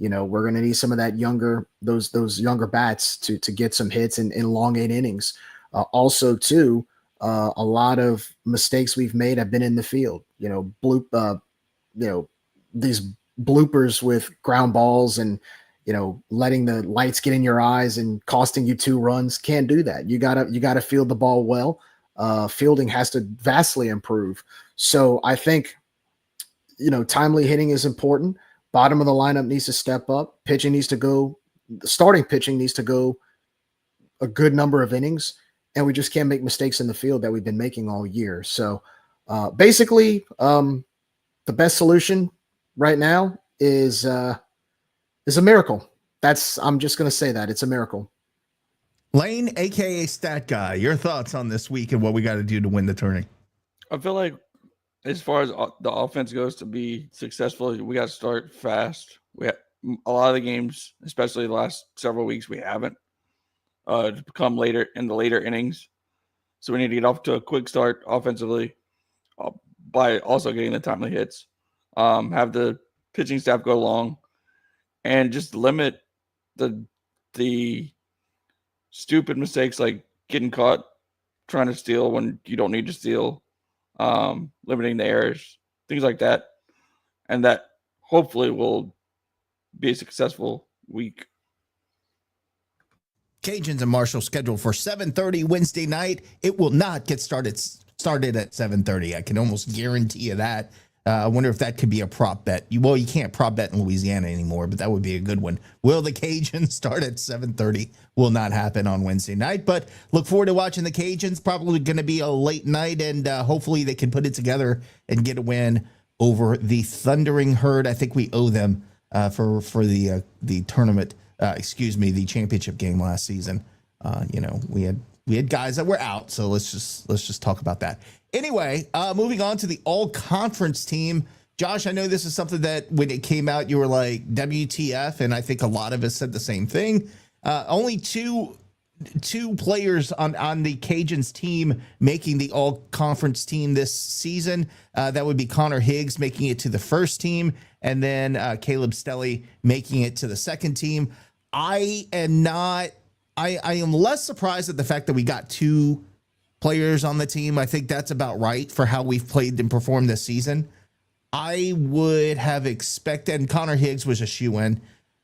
[SPEAKER 8] We're going to need some of that those younger bats to get some hits in long 8 innings. Also, too, a lot of mistakes we've made have been in the field. These bloopers with ground balls and letting the lights get in your eyes and costing you 2 runs. Can't do that. You gotta field the ball well. Fielding has to vastly improve. So I think, timely hitting is important. Bottom of the lineup needs to step up. Pitching needs to go. Starting pitching needs to go a good number of innings, and we just can't make mistakes in the field that we've been making all year. So basically, the best solution right now is a miracle. I'm just going to say that it's a miracle.
[SPEAKER 1] Lane, aka Stat Guy, your thoughts on this week and what we got to do to win the tourney?
[SPEAKER 9] I feel like as far as the offense goes, to be successful, we got to start fast. We have a lot of the games, especially the last several weeks, we haven't to become later in the later innings. So we need to get off to a quick start offensively by also getting the timely hits. Have the pitching staff go long and just limit the stupid mistakes like getting caught trying to steal when you don't need to steal, limiting the errors, things like that. And that hopefully will be a successful week.
[SPEAKER 1] Cajuns and Marshall scheduled for 7:30 Wednesday night. It will not get started at 7:30. I can almost guarantee you that. I wonder if that could be a prop bet. You can't prop bet in Louisiana anymore, but that would be a good one. Will the Cajuns start at 7:30? Will not happen on Wednesday night, but look forward to watching the Cajuns. Probably going to be a late night, and hopefully they can put it together and get a win over the Thundering Herd. I think we owe them for the tournament. The championship game last season. We had guys that were out, so let's just talk about that. Anyway, moving on to the all-conference team. Josh, I know this is something that when it came out, you were like, WTF, and I think a lot of us said the same thing. Only two players on the Cajuns team making the all-conference team this season. That would be Connor Higgs making it to the first team, and then Caleb Stelly making it to the second team. I am less surprised at the fact that we got 2 players on the team. I think that's about right for how we've played and performed this season. I would have expected, and Connor Higgs was a shoo-in,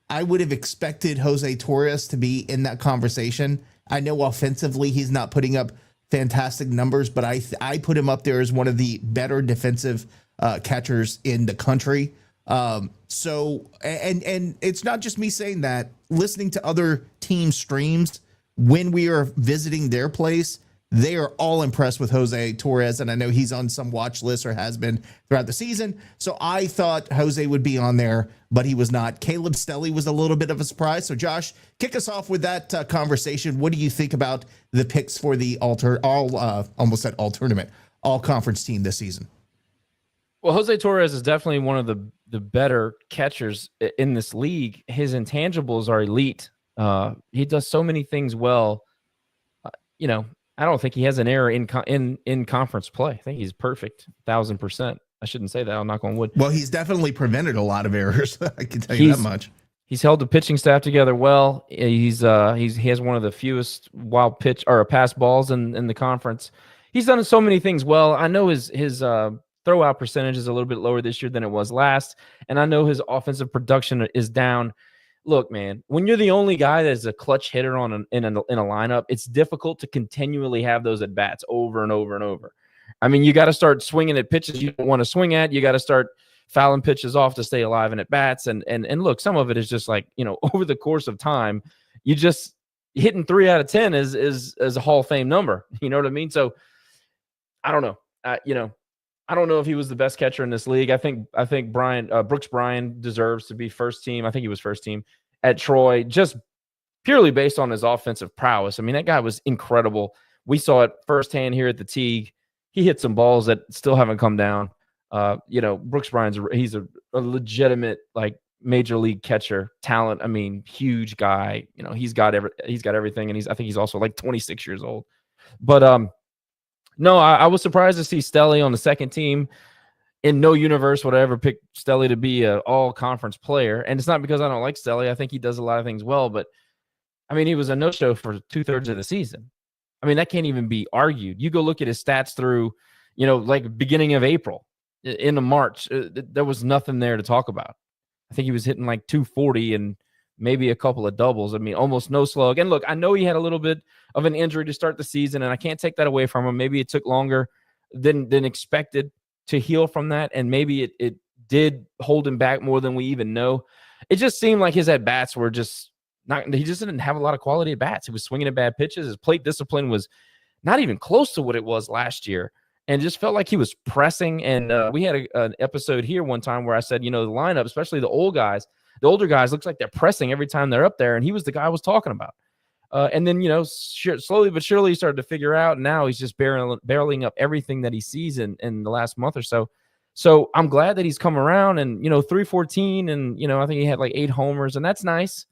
[SPEAKER 1] I would have expected Jose Torres to be in that conversation. I know offensively he's not putting up fantastic numbers, but I put him up there as one of the better defensive catchers in the country. So it's not just me saying that. Listening to other team streams when we are visiting their place, they are all impressed with Jose Torres, and I know he's on some watch list or has been throughout the season. So I thought Jose would be on there, but he was not. Caleb Stelly was a little bit of a surprise. So Josh, kick us off with that conversation. What do you think about the picks for the all-conference team this season?
[SPEAKER 7] Well, Jose Torres is definitely one of the better catchers in this league. His intangibles are elite. He does so many things well. I don't think he has an error in conference play. I think he's perfect, 1,000%. I shouldn't say that. I'll knock on wood.
[SPEAKER 1] Well, he's definitely prevented a lot of errors. I can tell you that much.
[SPEAKER 7] He's held the pitching staff together well. He has one of the fewest wild pitch or pass balls in the conference. He's done so many things well. I know his throwout percentage is a little bit lower this year than it was last, and I know his offensive production is down. Look, man, when you're the only guy that's a clutch hitter in a lineup, it's difficult to continually have those at bats over and over and over. I mean, you got to start swinging at pitches you don't want to swing at. You got to start fouling pitches off to stay alive in at bats. And look, some of it is just like, over the course of time, you just hitting 3 out of 10 is a Hall of Fame number. You know what I mean? So I don't know. I don't know if he was the best catcher in this league. I think Brooks Bryan deserves to be first team. I think he was first team at Troy, just purely based on his offensive prowess. I mean, that guy was incredible. We saw it firsthand here at the Teague. He hit some balls that still haven't come down. Brooks Bryan's he's a legitimate major league catcher talent. I mean, huge guy. He's got everything, and I think he's also 26 years old. But No, I was surprised to see Stelly on the second team. In no universe would I ever pick Stelly to be an all-conference player. And it's not because I don't like Stelly. I think he does a lot of things well. But, I mean, he was a no-show for 2/3 of the season. I mean, that can't even be argued. You go look at his stats through, like beginning of April, into March. There was nothing there to talk about. I think he was hitting like 240 and maybe a couple of doubles. I mean, almost no slug. And look, I know he had a little bit of an injury to start the season, and I can't take that away from him. Maybe it took longer than expected to heal from that, and maybe it did hold him back more than we even know. It just seemed like his at-bats were just not – he just didn't have a lot of quality at-bats. He was swinging at bad pitches. His plate discipline was not even close to what it was last year, and just felt like he was pressing. And we had an episode here one time where I said, the lineup, especially the older guys, looks like they're pressing every time they're up there, and he was the guy I was talking about. And then, slowly but surely he started to figure out, and now he's just barreling up everything that he sees in the last month or so. So I'm glad that he's come around and, 314 and, I think he had like 8 homers, and that's nice.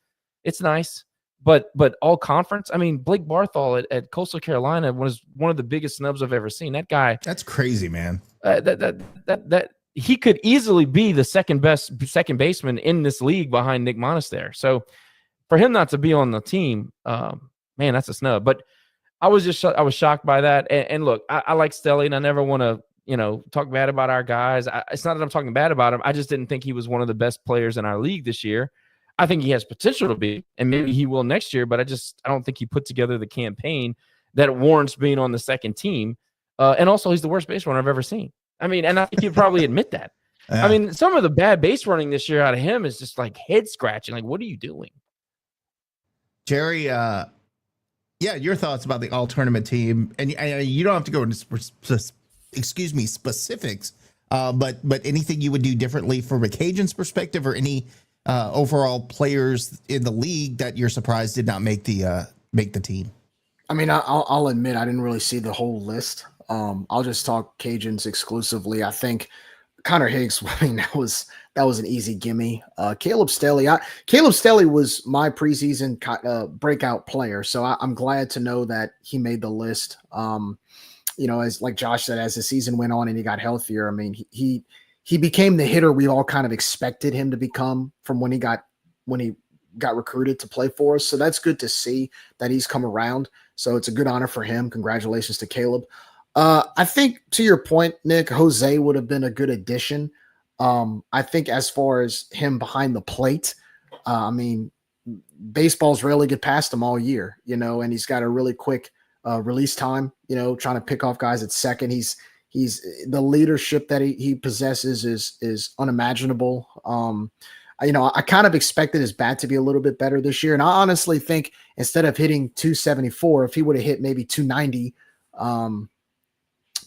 [SPEAKER 7] It's nice. But all conference, I mean, Blake Barthol at Coastal Carolina was one of the biggest snubs I've ever seen. That guy.
[SPEAKER 1] That's crazy, man.
[SPEAKER 7] That he could easily be the second best second baseman in this league behind Nick Monasterio. So for him not to be on the team, man, that's a snub. But I was shocked by that. And look, I like Stelly, and I never want to, talk bad about our guys. It's not that I'm talking bad about him. I just didn't think he was one of the best players in our league this year. I think he has potential to be, and maybe he will next year. But I don't think he put together the campaign that warrants being on the second team. And also, he's the worst base runner I've ever seen. I mean, and I think you'd probably admit that.
[SPEAKER 1] Yeah.
[SPEAKER 7] I mean, some of the bad base running this year out of him is just like head scratching. Like, what are you doing?
[SPEAKER 1] Jerry, your thoughts about the all tournament team, and you don't have to go into specifics, but anything you would do differently from a Cajuns perspective, or any overall players in the league that you're surprised did not make the team? I mean,
[SPEAKER 8] I'll admit I didn't really see the whole list. I'll just talk Cajuns exclusively. I think Connor Higgs, I mean, that was an easy gimme. Caleb Stelly was my preseason breakout player, so I'm glad to know that he made the list. As like Josh said, as the season went on and he got healthier, I mean, he became the hitter we all kind of expected him to become from when he got recruited to play for us. So that's good to see that he's come around. So it's a good honor for him. Congratulations to Caleb. I think to your point, Nick, Jose would have been a good addition. I think as far as him behind the plate, I mean, baseball's rarely get past him all year, and he's got a really quick release time, trying to pick off guys at second. He's the leadership that he possesses is unimaginable. I kind of expected his bat to be a little bit better this year. And I honestly think instead of hitting 274, if he would have hit maybe 290,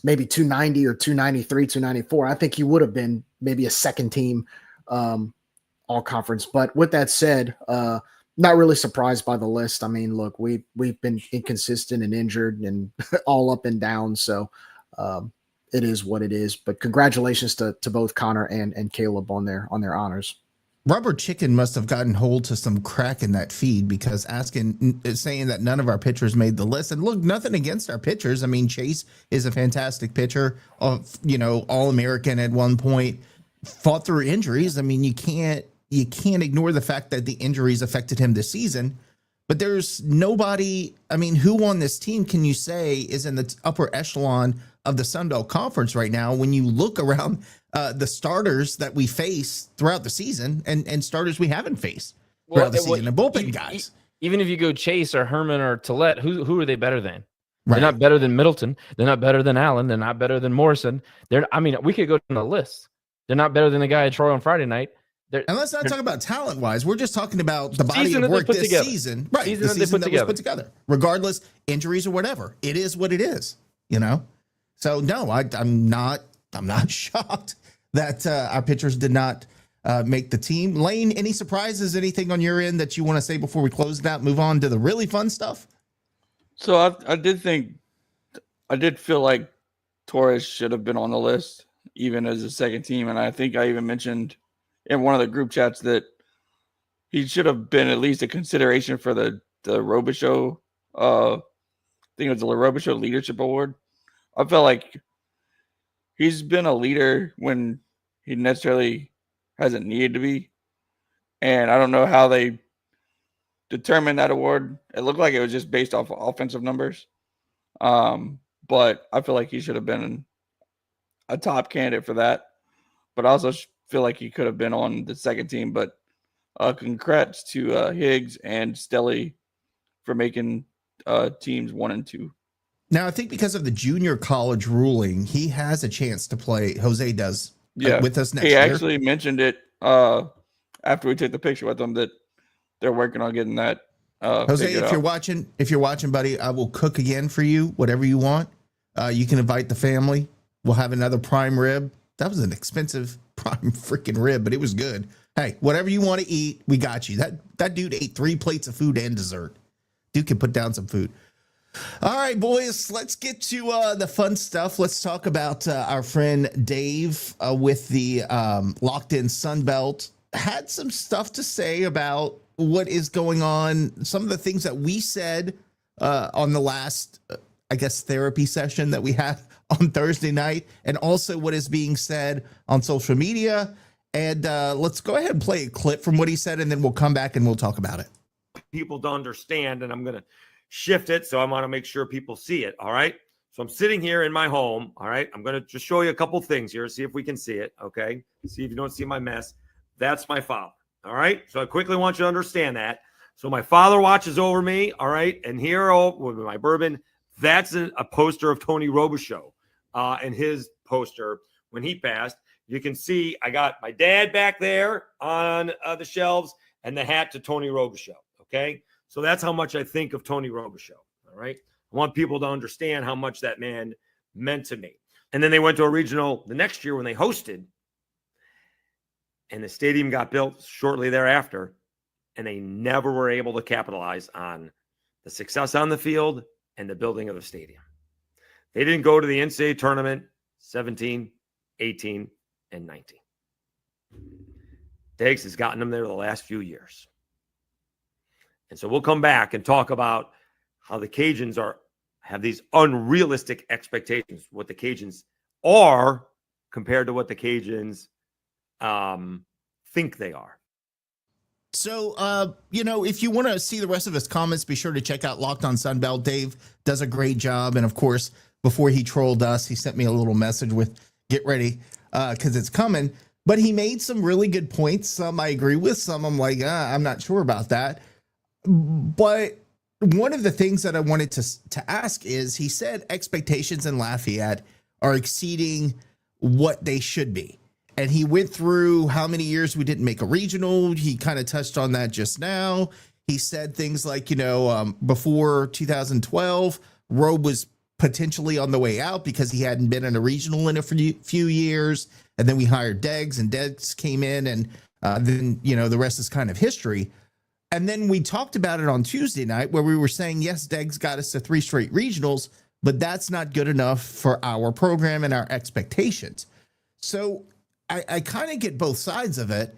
[SPEAKER 8] maybe 290 or 293, 294, I think he would have been maybe a second team all conference. But with that said, not really surprised by the list. I mean, look, we've been inconsistent and injured and all up and down. So it is what it is. But congratulations to both Connor and Caleb on their honors.
[SPEAKER 1] Rubber Chicken must have gotten hold to some crack in that feed, because saying that none of our pitchers made the list. And look, nothing against our pitchers. I mean, Chase is a fantastic pitcher, All-American at one point, fought through injuries. I mean, you can't ignore the fact that the injuries affected him this season. But there's nobody, I mean, who on this team can you say is in the upper echelon of the Sun Belt Conference right now when you look around the starters that we face throughout the season and starters we haven't faced throughout the season, and bullpen guys.
[SPEAKER 7] Even if you go Chase or Herman or Tillette, who are they better than?
[SPEAKER 1] Right.
[SPEAKER 7] They're not better than Middleton. They're not better than Allen. They're not better than Morrison. We could go down the list. They're not better than the guy at Troy on Friday night.
[SPEAKER 1] And let's not talk about talent-wise. We're just talking about the body of work this season. Right, the season that was put together. Regardless, injuries or whatever. It is what it is, So, no, I'm not shocked that our pitchers did not make the team. Lane, any surprises, anything on your end that you want to say before we close it out, move on to the really fun stuff?
[SPEAKER 9] So I did feel like Torres should have been on the list, even as a second team. And I think I even mentioned in one of the group chats that he should have been at least a consideration for the Robichaux, I think it was the Robichaux Leadership Award. I feel like he's been a leader when he necessarily hasn't needed to be. And I don't know how they determined that award. It looked like it was just based off offensive numbers. But I feel like he should have been a top candidate for that. But I also feel like he could have been on the second team. But congrats to Higgs and Stelly for making teams 1 and 2.
[SPEAKER 1] Now, I think because of the junior college ruling, he has a chance to play. Jose does with us next year.
[SPEAKER 9] He actually mentioned it after we took the picture with him that they're working on getting that.
[SPEAKER 1] Jose, if you're watching, buddy, I will cook again for you, whatever you want. You can invite the family. We'll have another prime rib. That was an expensive prime freaking rib, but it was good. Hey, whatever you want to eat, we got you. That dude ate 3 plates of food and dessert. Dude can put down some food. All right, boys, let's get to the fun stuff. Let's talk about our friend Dave with the Locked In Sunbelt. Had some stuff to say about what is going on, some of the things that we said on the last, I guess, therapy session that we had on Thursday night, and also what is being said on social media. And let's go ahead and play a clip from what he said, and then we'll come back and we'll talk about it.
[SPEAKER 10] People to understand, and I'm going to shift it so I want to make sure people see it. All right. So I'm sitting here in my home. All right. I'm going to just show you a couple things here. See if we can see it. Okay. See if you don't see my mess. That's my father. All right. So I quickly want you to understand that. So my father watches over me. All right. And here with my bourbon, that's a poster of Tony Robichaux and his poster when he passed. You can see I got my dad back there on the shelves and the hat to Tony Robichaux. Okay. So that's how much I think of Tony Robichaux. All right. I want people to understand how much that man meant to me. And then they went to a regional the next year when they hosted, and the stadium got built shortly thereafter, and they never were able to capitalize on the success on the field and the building of the stadium. They didn't go to the NCAA tournament 17, 18, and 19. Diggs has gotten them there the last few years. And so we'll come back and talk about how the Cajuns have these unrealistic expectations, what the Cajuns are compared to what the Cajuns think they are.
[SPEAKER 1] So, if you want to see the rest of his comments, be sure to check out Locked On Sunbelt. Dave does a great job. And of course, before he trolled us, he sent me a little message with get ready because it's coming. But he made some really good points. Some I agree with, some I'm like, I'm not sure about that. But one of the things that I wanted to ask is, he said expectations in Lafayette are exceeding what they should be. And he went through how many years we didn't make a regional. He kind of touched on that just now. He said things like, before 2012, Robe was potentially on the way out because he hadn't been in a regional in a few years. And then we hired Deggs, and Deggs came in, and then, the rest is kind of history. And then we talked about it on Tuesday night where we were saying, yes, Deggs got us to 3 straight regionals, but that's not good enough for our program and our expectations. So I kind of get both sides of it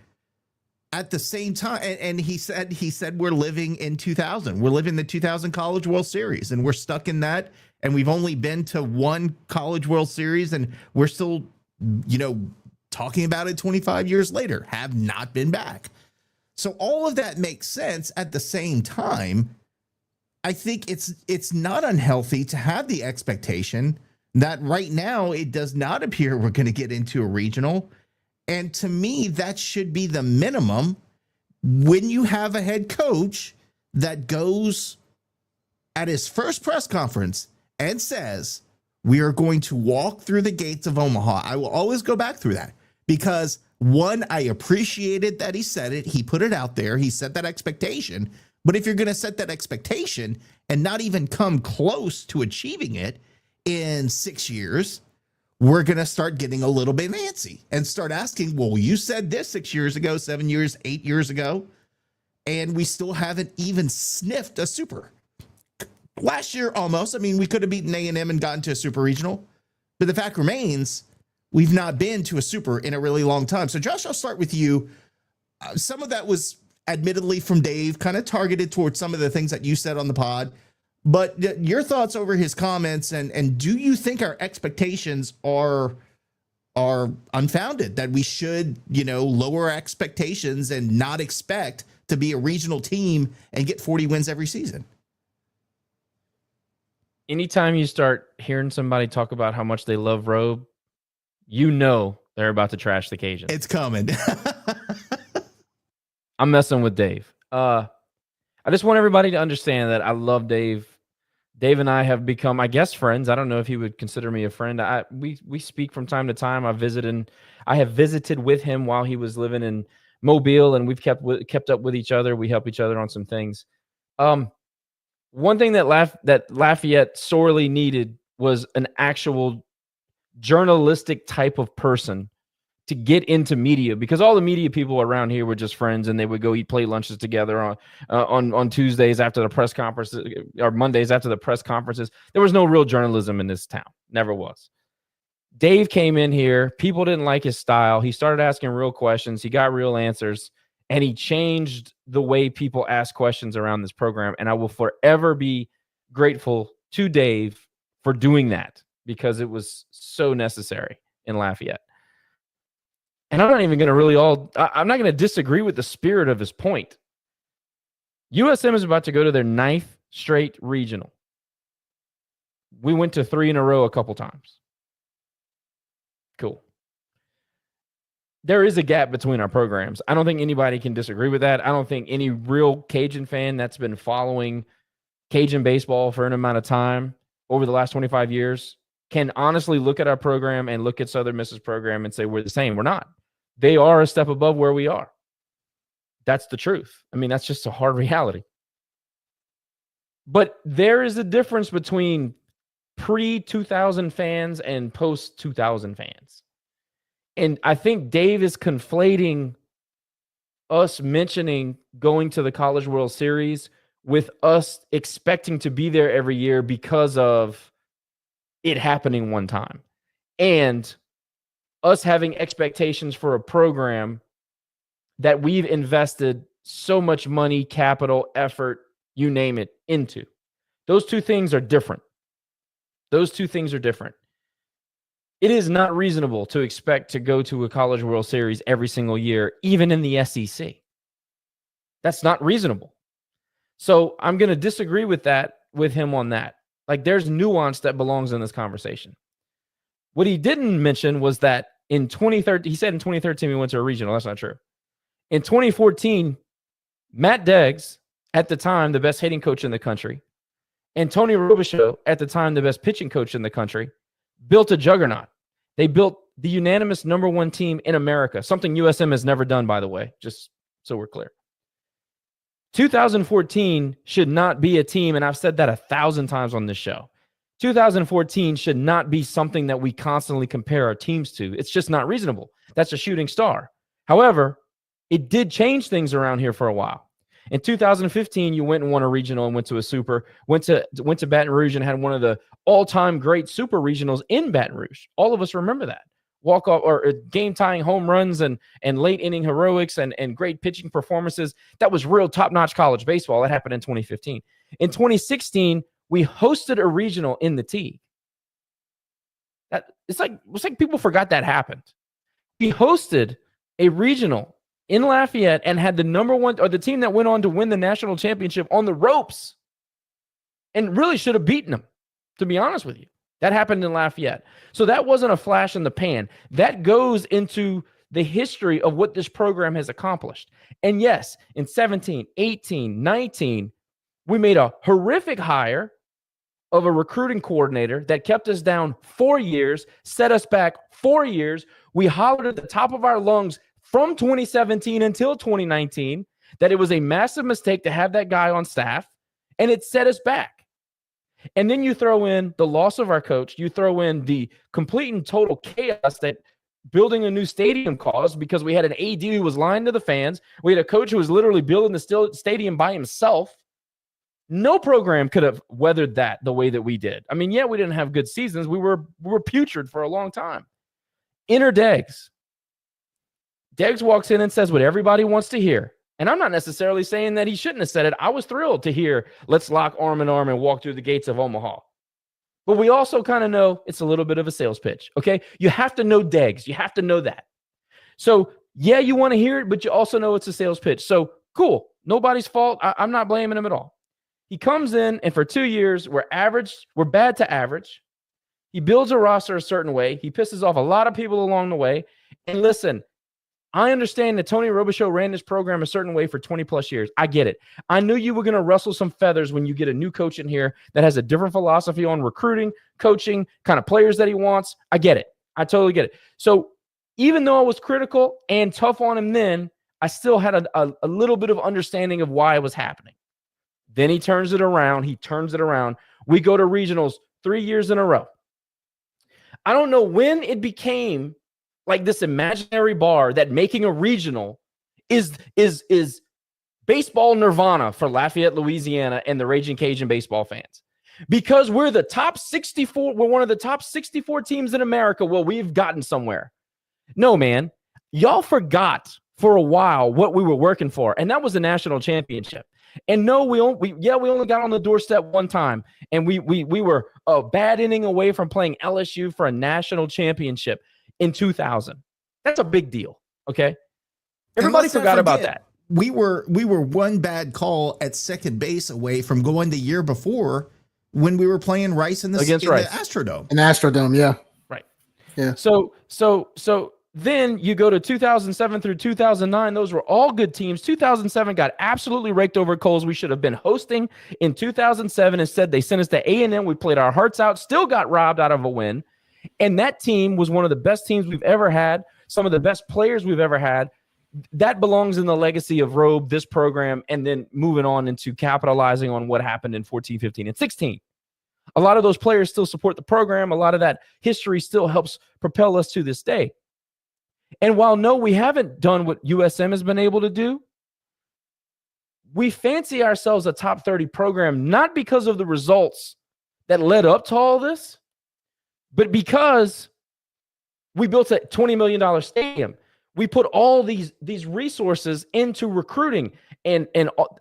[SPEAKER 1] at the same time. And he said we're living in 2000. We're living the 2000 College World Series, and we're stuck in that. And we've only been to 1 College World Series, and we're still, talking about it 25 years later, have not been back. So all of that makes sense. At the same time, I think it's not unhealthy to have the expectation that right now it does not appear we're going to get into a regional. And to me, that should be the minimum when you have a head coach that goes at his first press conference and says, we are going to walk through the gates of Omaha. I will always go back through that because, one, I appreciated that he said it. He put it out there. He set that expectation. But if you're going to set that expectation and not even come close to achieving it in 6 years, we're going to start getting a little bit antsy and start asking, well, you said this 6 years ago, 7 years, 8 years ago, and we still haven't even sniffed a super. Last year, almost. I mean, we could have beaten A&M and gotten to a super regional. But the fact remains, we've not been to a super in a really long time. So, Josh, I'll start with you. Some of that was admittedly from Dave, kind of targeted towards some of the things that you said on the pod. But your thoughts over his comments, and do you think our expectations are unfounded, that we should, lower our expectations and not expect to be a regional team and get 40 wins every season?
[SPEAKER 7] Anytime you start hearing somebody talk about how much they love Robe, they're about to trash the Cajuns.
[SPEAKER 1] It's coming.
[SPEAKER 7] I'm messing with Dave. I just want everybody to understand that I love Dave. Dave and I have become, I guess, friends. I don't know if he would consider me a friend. We speak from time to time. I have visited with him while he was living in Mobile, and we've kept up with each other. We help each other on some things. One thing that Lafayette sorely needed was an actual journalistic type of person to get into media, because all the media people around here were just friends, and they would go eat plate lunches together on Tuesdays after the press conferences or Mondays after the press conferences. There was no real journalism in this town. Never was. Dave came in here. People didn't like his style. He started asking real questions. He got real answers, and he changed the way people ask questions around this program. And I will forever be grateful to Dave for doing that, because it was so necessary in Lafayette. And I'm not even going to I'm not going to disagree with the spirit of his point. USM is about to go to their 9th straight regional. We went to 3 in a row a couple times. Cool. There is a gap between our programs. I don't think anybody can disagree with that. I don't think any real Cajun fan that's been following Cajun baseball for an amount of time over the last 25 years can honestly look at our program and look at Southern Miss's program and say we're the same. We're not. They are a step above where we are. That's the truth. I mean, that's just a hard reality. But there is a difference between pre-2000 fans and post-2000 fans. And I think Dave is conflating us mentioning going to the College World Series with us expecting to be there every year because of it happening one time. And us having expectations for a program that we've invested so much money, capital, effort, you name it, into. Those two things are different. It is not reasonable to expect to go to a College World Series every single year, even in the SEC. That's not reasonable. So I'm going to disagree with him on that. Like, there's nuance that belongs in this conversation. What he didn't mention was that in 2013, he said in 2013 we went to a regional. That's not true. In 2014, Matt Deggs, at the time the best hitting coach in the country, and Tony Robichaux, at the time the best pitching coach in the country, built a juggernaut. They built the unanimous number 1 team in America, something USM has never done, by the way, just so we're clear. 2014 should not be a team, and I've said that 1,000 times on this show. 2014 should not be something that we constantly compare our teams to. It's just not reasonable. That's a shooting star. However, it did change things around here for a while. In 2015, you went and won a regional and went to a super, went to Baton Rouge and had one of the all-time great super regionals in Baton Rouge. All of us remember that. Walk-off or game-tying home runs and late-inning heroics and great pitching performances. That was real top-notch college baseball. That happened in 2015. In 2016, we hosted a regional in the T. It's like people forgot that happened. We hosted a regional in Lafayette and had the number 1 or the team that went on to win the national championship on the ropes, and really should have beaten them, to be honest with you. That happened in Lafayette. So that wasn't a flash in the pan. That goes into the history of what this program has accomplished. And yes, in 17, 18, 19, we made a horrific hire of a recruiting coordinator that kept us down 4 years, set us back 4 years. We hollered at the top of our lungs from 2017 until 2019 that it was a massive mistake to have that guy on staff, and it set us back. And then you throw in the loss of our coach. You throw in the complete and total chaos that building a new stadium caused, because we had an AD who was lying to the fans. We had a coach who was literally building the stadium by himself. No program could have weathered that the way that we did. I mean, yeah, we didn't have good seasons. We were putrid for a long time. Enter Deggs. Deggs walks in and says what everybody wants to hear. And I'm not necessarily saying that he shouldn't have said it. I was thrilled to hear, let's lock arm in arm and walk through the gates of Omaha. But we also kind of know it's a little bit of a sales pitch, okay? You have to know Deggs. You have to know that. So, yeah, you want to hear it, but you also know it's a sales pitch. So, cool. Nobody's fault. I'm not blaming him at all. He comes in, and for 2 years, we're bad to average. He builds a roster a certain way. He pisses off a lot of people along the way. And listen, I understand that Tony Robichaux ran this program a certain way for 20-plus years. I get it. I knew you were going to rustle some feathers when you get a new coach in here that has a different philosophy on recruiting, coaching, kind of players that he wants. I get it. I totally get it. So even though I was critical and tough on him then, I still had a little bit of understanding of why it was happening. Then he turns it around. We go to regionals 3 years in a row. I don't know when it became like this imaginary bar that making a regional is baseball nirvana for Lafayette, Louisiana, and the Raging Cajun baseball fans. Because we're the top 64, we're one of the top 64 teams in America. Well, we've gotten somewhere. No, man. Y'all forgot for a while what we were working for, and that was the national championship. And no, we only got on the doorstep one time, and we were a bad inning away from playing LSU for a national championship in 2000. That's a big deal, okay? Everybody forgot about that.
[SPEAKER 1] We were one bad call at second base away from going the year before when we were playing Rice in the Astrodome.
[SPEAKER 8] In the Astrodome, yeah.
[SPEAKER 7] Right.
[SPEAKER 8] Yeah.
[SPEAKER 7] So then you go to 2007 through 2009. Those were all good teams. 2007 got absolutely raked over coals. We should have been hosting in 2007. Instead, they sent us to A&M. We played our hearts out, still got robbed out of a win. And that team was one of the best teams we've ever had, some of the best players we've ever had. That belongs in the legacy of Robe, this program, and then moving on into capitalizing on what happened in 14, 15, and 16. A lot of those players still support the program. A lot of that history still helps propel us to this day. And while no, we haven't done what USM has been able to do, we fancy ourselves a top 30 program, not because of the results that led up to all this, but because we built a $20 million stadium. We put all these resources into recruiting. And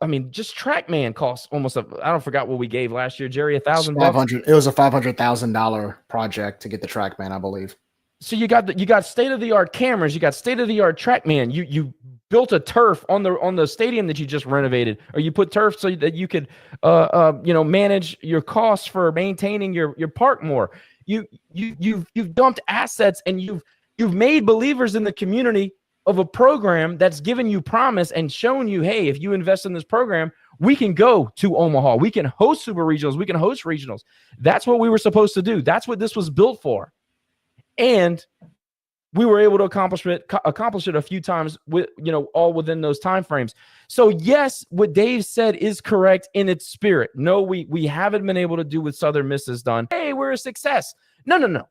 [SPEAKER 7] I mean, just TrackMan costs almost I don't forget what we gave last year, Jerry, $1,000.
[SPEAKER 8] It was a $500,000 project to get the TrackMan, I believe.
[SPEAKER 7] So you got state-of-the-art cameras, you got state-of-the-art TrackMan. You built a turf on the stadium that you just renovated, or you put turf so that you could manage your costs for maintaining your park more. You've dumped assets, and you've made believers in the community of a program that's given you promise and shown you, hey, if you invest in this program, we can go to Omaha. We can host super regionals. We can host regionals. That's what we were supposed to do. That's what this was built for. And we were able to accomplish it a few times with, all within those time frames. So yes, what Dave said is correct in its spirit. No, we haven't been able to do what Southern Miss has done. Hey, we're a success. No.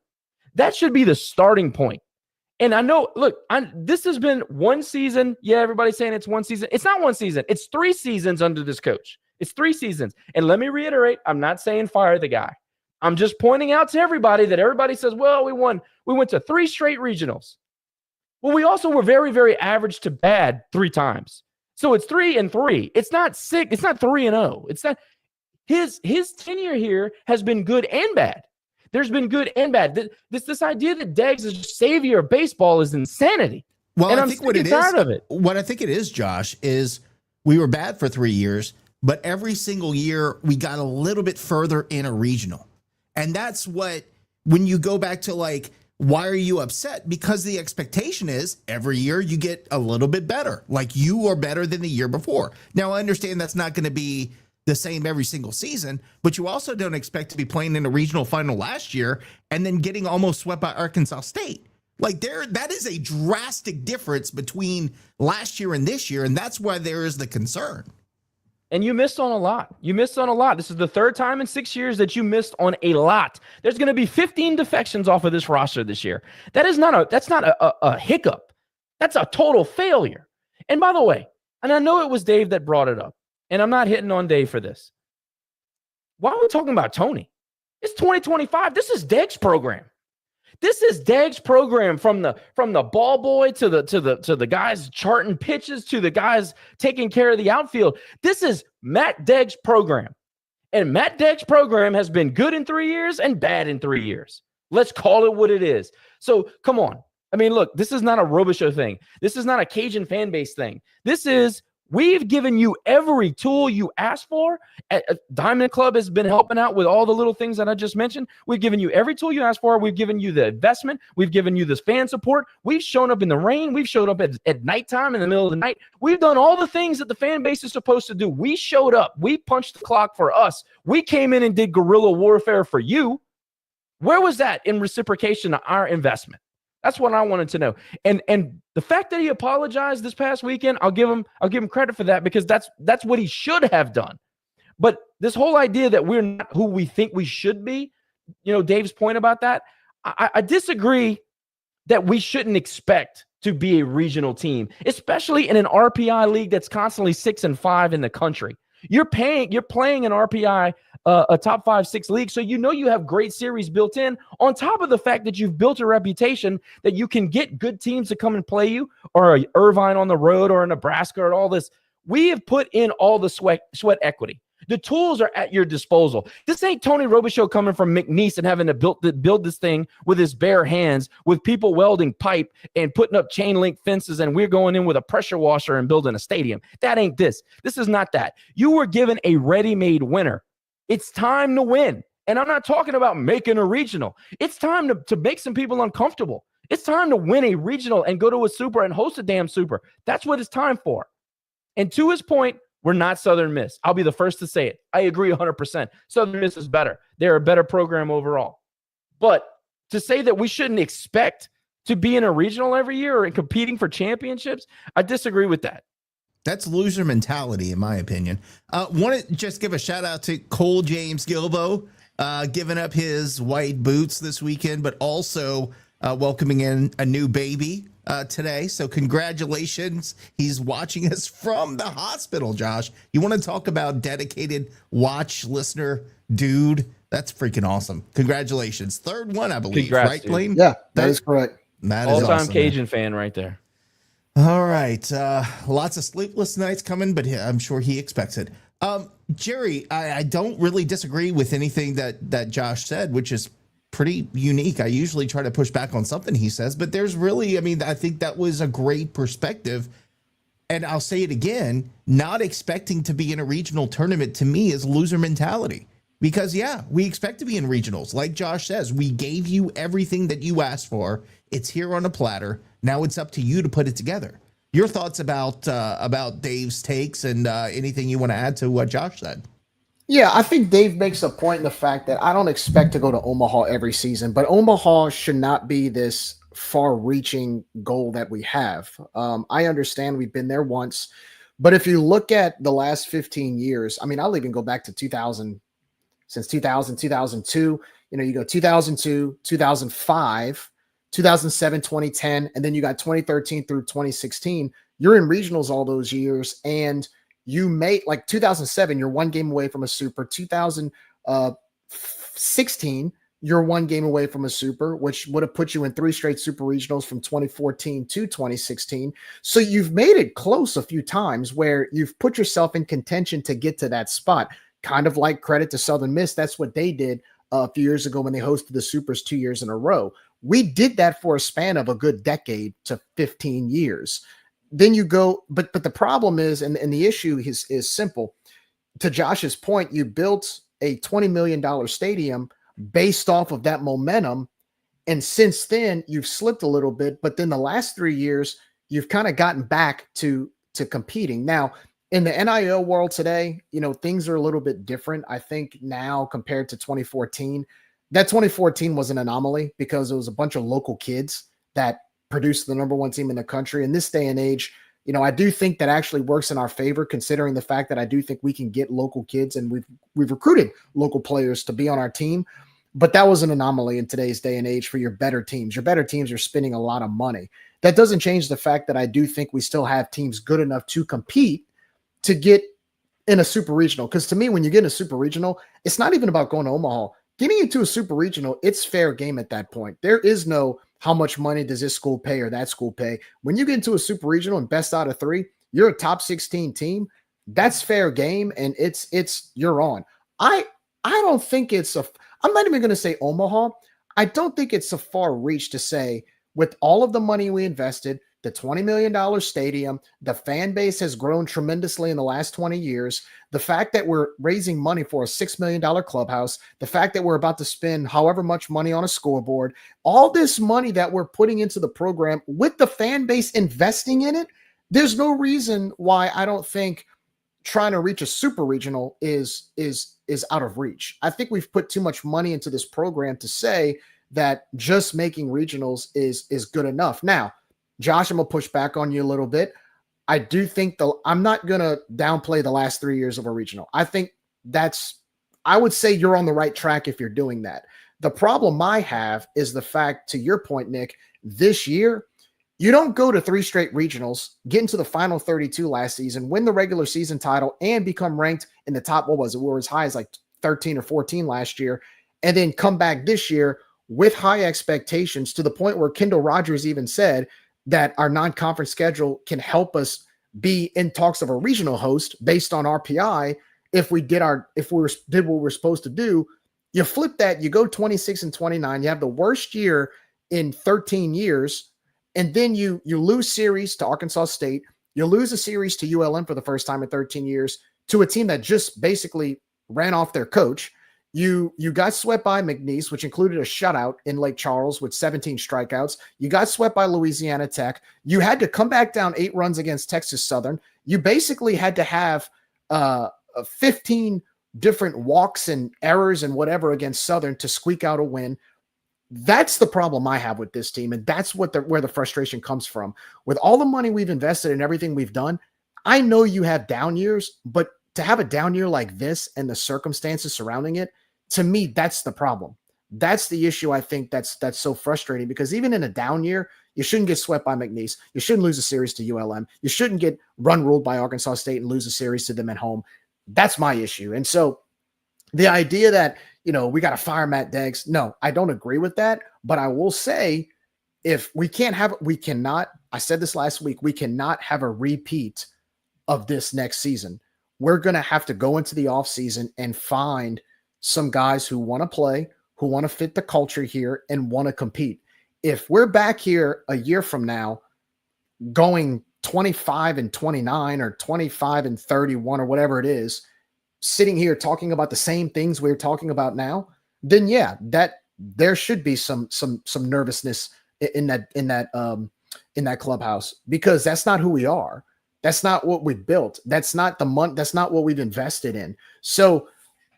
[SPEAKER 7] That should be the starting point. And I know, look, this has been one season. Yeah, everybody's saying it's one season. It's not one season. It's 3 seasons under this coach. It's 3 seasons. And let me reiterate, I'm not saying fire the guy. I'm just pointing out to everybody that everybody says, well, we went to 3 straight regionals. Well, we also were very, very average to bad 3 times. So it's 3-3. It's not 6. It's not 3-0. It's not his tenure here has been good and bad. There's been good and bad. This idea that Deggs is a savior of baseball is insanity.
[SPEAKER 1] Well,
[SPEAKER 7] and
[SPEAKER 1] I think what I think it is, Josh, is we were bad for 3 years, but every single year we got a little bit further in a regional. And that's what, when you go back to like, why are you upset? Because the expectation is every year you get a little bit better. Like you are better than the year before. Now, I understand that's not going to be the same every single season, but you also don't expect to be playing in a regional final last year and then getting almost swept by Arkansas State. Like that is a drastic difference between last year and this year. And that's why there is the concern.
[SPEAKER 7] And you missed on a lot. This is the 3rd time in 6 years that you missed on a lot. There's going to be 15 defections off of this roster this year. That's not a hiccup. That's a total failure. And by the way, and I know it was Dave that brought it up, and I'm not hitting on Dave for this. Why are we talking about Tony? It's 2025. This is Deggs' program. This is Deg's program from the ball boy to the guys charting pitches to the guys taking care of the outfield. This is Matt Deg's program. And Matt Deg's program has been good in 3 years and bad in 3 years. Let's call it what it is. So come on. I mean, look, this is not a Robichaux thing. This is not a Cajun fan base thing. This is, we've given you every tool you asked for. Diamond Club has been helping out with all the little things that I just mentioned. We've given you every tool you asked for. We've given you the investment. We've given you this fan support. We've shown up in the rain. We've showed up at nighttime in the middle of the night. We've done all the things that the fan base is supposed to do. We showed up. We punched the clock for us. We came in and did guerrilla warfare for you. Where was that in reciprocation to our investment? That's what I wanted to know. And the fact that he apologized this past weekend, I'll give him credit for that, because that's what he should have done. But this whole idea that we're not who we think we should be, Dave's point about that, I disagree that we shouldn't expect to be a regional team, especially in an RPI league that's constantly 6-5 in the country. You're playing an RPI, a top 5-6 league, so you have great series built in, on top of the fact that you've built a reputation that you can get good teams to come and play you, or a Irvine on the road, or a Nebraska, or all this. We have put in all the sweat equity. The tools are at your disposal. This ain't Tony Robichaux coming from McNeese and having to build this thing with his bare hands, with people welding pipe and putting up chain link fences, and we're going in with a pressure washer and building a stadium. That ain't this. This is not that. You were given a ready-made winner. It's time to win. And I'm not talking about making a regional. It's time to make some people uncomfortable. It's time to win a regional and go to a super and host a damn super. That's what it's time for. And to his point, we're not Southern Miss. I'll be the first to say it. I agree 100%. Southern Miss is better. They're a better program overall. But to say that we shouldn't expect to be in a regional every year or competing for championships, I disagree with that.
[SPEAKER 1] That's loser mentality, in my opinion. Want to just give a shout out to Cole James Gilbo, giving up his white boots this weekend, but also welcoming in a new baby today. So congratulations. He's watching us from the hospital, Josh. You want to talk about dedicated watch listener dude? That's freaking awesome. Congratulations. Third one, I believe.
[SPEAKER 7] Congrats,
[SPEAKER 1] right,
[SPEAKER 7] dude.
[SPEAKER 1] Blaine?
[SPEAKER 8] Yeah, that is correct.
[SPEAKER 1] That is
[SPEAKER 7] all-time
[SPEAKER 1] awesome,
[SPEAKER 7] Cajun
[SPEAKER 1] man.
[SPEAKER 7] fan right there.
[SPEAKER 1] All right. Lots of sleepless nights coming, but I'm sure he expects it. Jerry, I don't really disagree with anything that Josh said, which is pretty unique. I usually try to push back on something he says, but there's really, I think that was a great perspective. And I'll say it again, not expecting to be in a regional tournament to me is loser mentality. Because, yeah, we expect to be in regionals. Like Josh says, we gave you everything that you asked for. It's here on a platter. Now it's up to you to put it together. Your thoughts about Dave's takes and anything you want to add to what Josh said?
[SPEAKER 8] Yeah, I think Dave makes a point in the fact that I don't expect to go to Omaha every season, but Omaha should not be this far-reaching goal that we have. I understand we've been there once, but if you look at the last 15 years, I'll even go back to 2000, since 2000, 2002, you go 2002, 2005, 2007, 2010, and then you got 2013 through 2016. You're in regionals all those years, and you made, like 2007, you're one game away from a super. 2016, you're one game away from a super, which would have put you in 3 straight super regionals from 2014 to 2016. So you've made it close a few times where you've put yourself in contention to get to that spot. Kind of like credit to Southern Miss. That's what they did a few years ago when they hosted the supers 2 years in a row. We did that for a span of a good decade to 15 years. Then you go, but the problem is, and the issue is simple. To Josh's point, you built a $20 million stadium based off of that momentum. And since then, you've slipped a little bit. But then the last 3 years, you've kind of gotten back to competing. Now, in the NIL world today, things are a little bit different. I think now compared to 2014, that 2014 was an anomaly because it was a bunch of local kids that produced the #1 team in the country. In this day and age, I do think that actually works in our favor, considering the fact that I do think we can get local kids, and we've recruited local players to be on our team. But that was an anomaly in today's day and age for your better teams. Your better teams are spending a lot of money. That doesn't change the fact that I do think we still have teams good enough to compete to get in a super regional. Because to me, when you get in a super regional, it's not even about going to Omaha. getting into a super regional, it's fair game at that point. There is no how much money does this school pay or that school pay. When you get into a super regional and best out of 3, you're a top 16 team. That's fair game, and it's you're on. I don't think I'm not even going to say Omaha. I don't think it's a far reach to say, with all of the money we invested, the $20 million stadium, the fan base has grown tremendously in the last 20 years. The fact that we're raising money for a $6 million clubhouse, the fact that we're about to spend however much money on a scoreboard, all this money that we're putting into the program with the fan base investing in it, there's no reason why I don't think trying to reach a super regional is out of reach. I think we've put too much money into this program to say that just making regionals is good enough. Now, Josh, I'm gonna push back on you a little bit. I do think I'm not gonna downplay the last 3 years of a regional. I think I would say you're on the right track if you're doing that. The problem I have is the fact, to your point, Nick, this year, you don't go to 3 straight regionals, get into the final 32 last season, win the regular season title, and become ranked in the top, what was it? We were as high as like 13 or 14 last year, and then come back this year with high expectations, to the point where Kendall Rogers even said that our non-conference schedule can help us be in talks of a regional host based on RPI. If we did what we're supposed to do, you flip that, you go 26-29, you have the worst year in 13 years. And then you lose series to Arkansas State. You lose a series to ULM for the first time in 13 years to a team that just basically ran off their coach. You got swept by McNeese, which included a shutout in Lake Charles with 17 strikeouts. You got swept by Louisiana Tech. You had to come back down 8 runs against Texas Southern. You basically had to have 15 different walks and errors and whatever against Southern to squeak out a win. That's the problem I have with this team, and that's where the frustration comes from. With all the money we've invested and everything we've done, I know you have down years, but to have a down year like this and the circumstances surrounding it, to me, that's the problem. That's the issue. I think that's so frustrating, because even in a down year, you shouldn't get swept by McNeese. You shouldn't lose a series to ULM. You shouldn't get run ruled by Arkansas State and lose a series to them at home. That's my issue. And so the idea that, we got to fire Matt Deggs, no, I don't agree with that. But I will say, if we cannot, I said this last week, we cannot have a repeat of this next season. We're going to have to go into the offseason and find some guys who want to play, who want to fit the culture here and want to compete. If we're back here a year from now going 25-29 or 25-31 or whatever it is, sitting here talking about the same things we're talking about now, then yeah, that there should be some nervousness in that clubhouse, because that's not who we are. That's not what we built. That's not the month. That's not what we've invested in. So,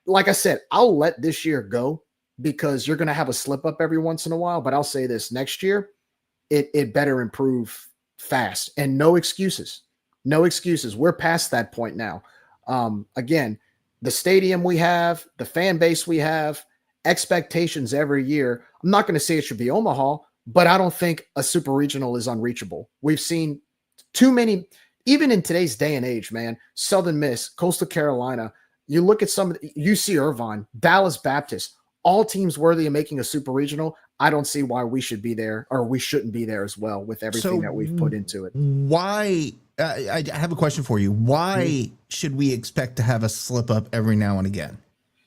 [SPEAKER 8] like I said, I'll let this year go, because you're going to have a slip up every once in a while. But I'll say this: next year, it better improve fast, and no excuses. No excuses. We're past that point now. Again, the stadium we have, the fan base we have, expectations every year. I'm not going to say it should be Omaha, but I don't think a super regional is unreachable. We've seen too many, even in today's day and age, man. Southern Miss, Coastal Carolina. You look at some of the UC Irvine, Dallas Baptist, all teams worthy of making a super regional. I don't see why we should be there, or we shouldn't be there as well, with everything that we've put into it.
[SPEAKER 1] Why? I have a question for you. Why should we expect to have a slip up every now and again?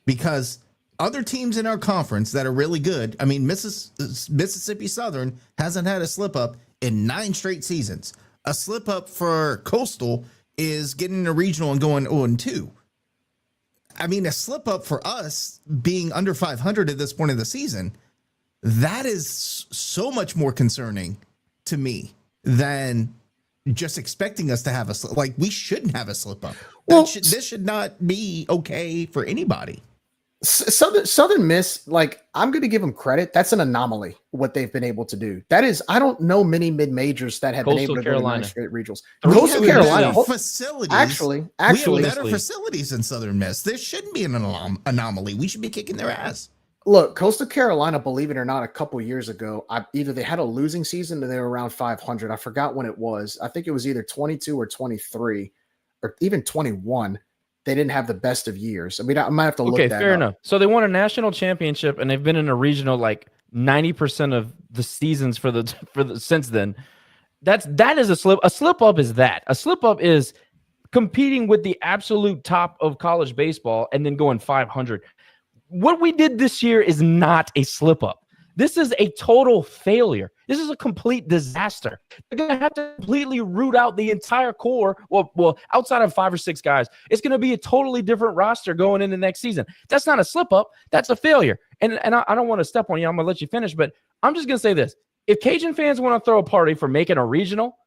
[SPEAKER 1] Because other teams in our conference that are really good, I mean, Mississippi Southern hasn't had a slip up in 9 straight seasons. A slip up for Coastal is getting a regional and going 0-2. I mean, a slip up for us being under 500 at this point of the season, that is so much more concerning to me than just expecting us to have we shouldn't have a slip up. Well, this should not be okay for anybody.
[SPEAKER 8] Southern Miss, I'm going to give them credit. That's an anomaly, what they've been able to do. That is, I don't know many mid-majors that have been able to go to 9 straight regionals. Coastal Carolina facilities. Actually,
[SPEAKER 1] we have better facilities than Southern Miss. This shouldn't be an anomaly. We should be kicking their ass.
[SPEAKER 8] Look, Coastal Carolina, believe it or not, a couple years ago, either they had a losing season or they were around 500. I forgot when it was. I think it was either 22 or 23 or even 21. they didn't have the best of years. I mean, I might have to look
[SPEAKER 7] Okay,
[SPEAKER 8] that
[SPEAKER 7] fair
[SPEAKER 8] up.
[SPEAKER 7] enough. So they won a national championship and they've been in a regional like 90% of the seasons for the since then. That is a slip. A slip up is that. A slip up is competing with the absolute top of college baseball and then going 500. What we did this year is not a slip up. This is a total failure. This is a complete disaster. They're going to have to completely root out the entire core. Well, outside of 5 or 6 guys, it's going to be a totally different roster going into next season. That's not a slip up. That's a failure. And I don't want to step on you. I'm going to let you finish, but I'm just going to say this. If Cajun fans want to throw a party for making a regional,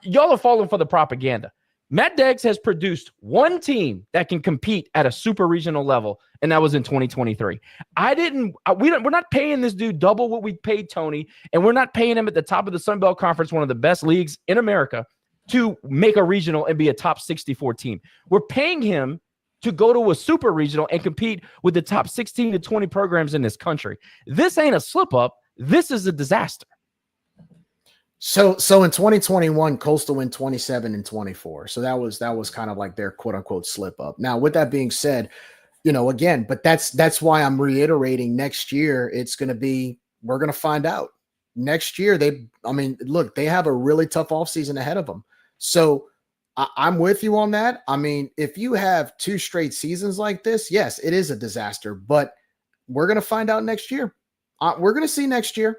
[SPEAKER 7] y'all are falling for the propaganda. Matt Deggs has produced one team that can compete at a super regional level, and that was in 2023. We're not paying this dude double what we paid Tony, and we're not paying him at the top of the Sun Belt Conference, one of the best leagues in America, to make a regional and be a top 64 team. We're paying him to go to a super regional and compete with the top 16 to 20 programs in this country. This ain't a slip up. This is a disaster.
[SPEAKER 8] So in 2021, Coastal went 27 and 24. So that was kind of like their quote unquote slip up. Now, with that being said, again, but that's why I'm reiterating next year. We're going to find out next year. They have a really tough offseason ahead of them. So I'm with you on that. I mean, if you have 2 straight seasons like this, yes, it is a disaster, but we're going to find out next year. We're going to see next year.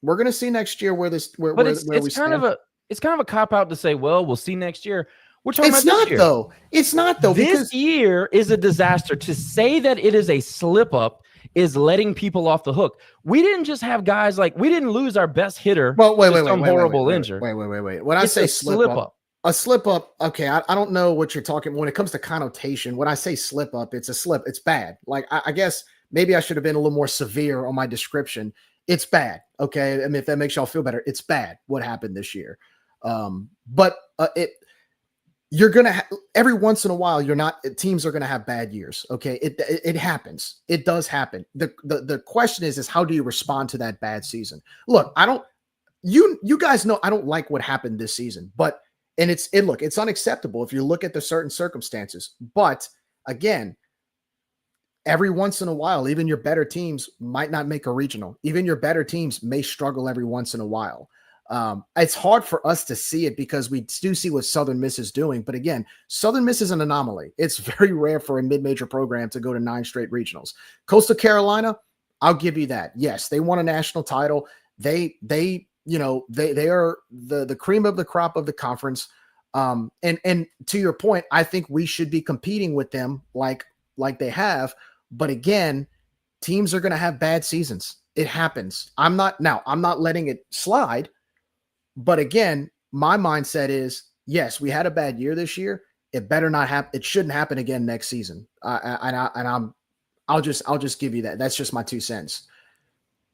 [SPEAKER 8] We're going to see next year where we stand.
[SPEAKER 7] It's kind of a cop out to say, well, we'll see next year. We're talking
[SPEAKER 8] It's
[SPEAKER 7] about this
[SPEAKER 8] not
[SPEAKER 7] year.
[SPEAKER 8] though. It's not though.
[SPEAKER 7] This year is a disaster. To say that it is a slip up is letting people off the hook. We didn't just have guys we didn't lose our best hitter.
[SPEAKER 8] Well, wait,
[SPEAKER 7] horrible injury.
[SPEAKER 8] Wait. When I say slip up, a slip up. Okay, I don't know what you're talking. When it comes to connotation, when I say slip up, it's a slip. It's bad. Like I guess maybe I should have been a little more severe on my description. It's bad. Okay. I mean, if that makes y'all feel better, it's bad what happened this year. You're going to every once in a while, teams are going to have bad years. Okay. It happens. It does happen. The question is how do you respond to that bad season? Look, you guys know, I don't like what happened this season, it's unacceptable if you look at the certain circumstances, but again, every once in a while, even your better teams might not make a regional. Even your better teams may struggle every once in a while. It's hard for us to see it because we do see what Southern Miss is doing. But again, Southern Miss is an anomaly. It's very rare for a mid-major program to go to 9 straight regionals. Coastal Carolina, I'll give you that. Yes, they won a national title. They are the cream of the crop of the conference. And to your point, I think we should be competing with them like they have. But again, teams are going to have bad seasons. It happens. I'm not letting it slide. But again, my mindset is, yes, we had a bad year this year. It better not happen. It shouldn't happen again next season. I'll just give you that. That's just my 2 cents.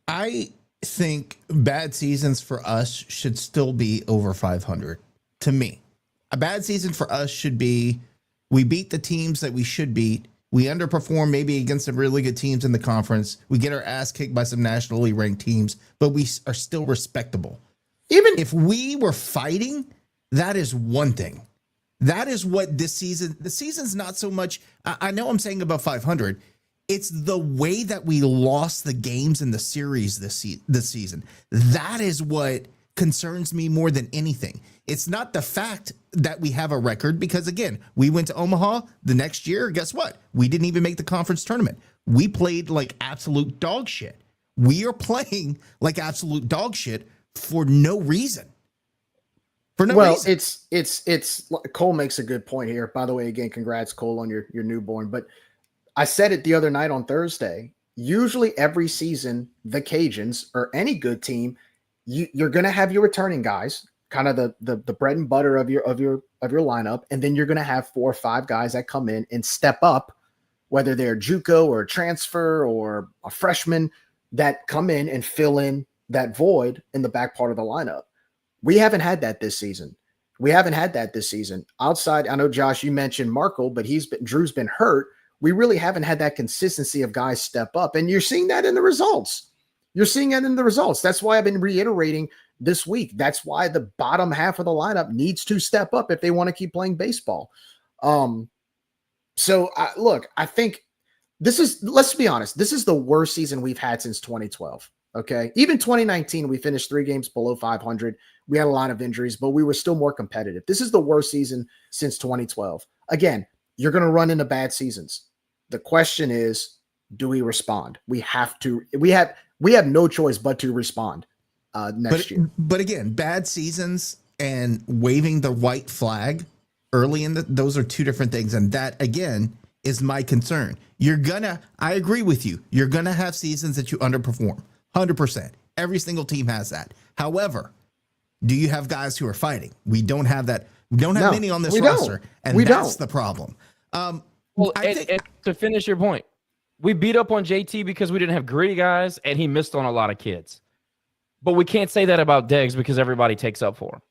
[SPEAKER 1] I think bad seasons for us should still be over 500. To me, a bad season for us should be we beat the teams that we should beat. We underperform maybe against some really good teams in the conference. We get our ass kicked by some nationally ranked teams, but we are still respectable. Even if we were fighting, that is one thing. That is what the season's not so much. I know I'm saying about 500. It's the way that we lost the games in the series this season. That is what concerns me more than anything. It's not the fact that we have a record, because again, we went to Omaha the next year. Guess what? We didn't even make the conference tournament. We played like absolute dog shit. We are playing like absolute dog shit for no reason. For no reason.
[SPEAKER 8] It's Cole makes a good point here. By the way, again, congrats, Cole, on your newborn. But I said it the other night on Thursday. Usually every season, the Cajuns or any good team, you're going to have your returning guys, kind of the bread and butter of your lineup, and then you're going to have 4 or 5 guys that come in and step up, whether they're JUCO or a transfer or a freshman, that come in and fill in that void in the back part of the lineup. We haven't had that this season. Outside, I know, Josh, you mentioned Markle, but Drew's been hurt. We really haven't had that consistency of guys step up, and you're seeing that in the results. That's why I've been reiterating this week. That's why the bottom half of the lineup needs to step up if they want to keep playing baseball. So look, I think let's be honest, this is the worst season we've had since 2012. Okay. Even 2019, we finished 3 games below 500. We had a lot of injuries, but we were still more competitive. This is the worst season since 2012. Again, you're going to run into bad seasons. The question is, do we respond? We have no choice but to respond next year.
[SPEAKER 1] But again, bad seasons and waving the white flag early in those are two different things. And that, again, is my concern. I agree with you. You're going to have seasons that you underperform. 100%. Every single team has that. However, do you have guys who are fighting? We don't have that. We don't have many on this roster. And that's the problem.
[SPEAKER 7] I think to finish your point, we beat up on JT because we didn't have gritty guys and he missed on a lot of kids. But we can't say that about Deggs because everybody takes up for him.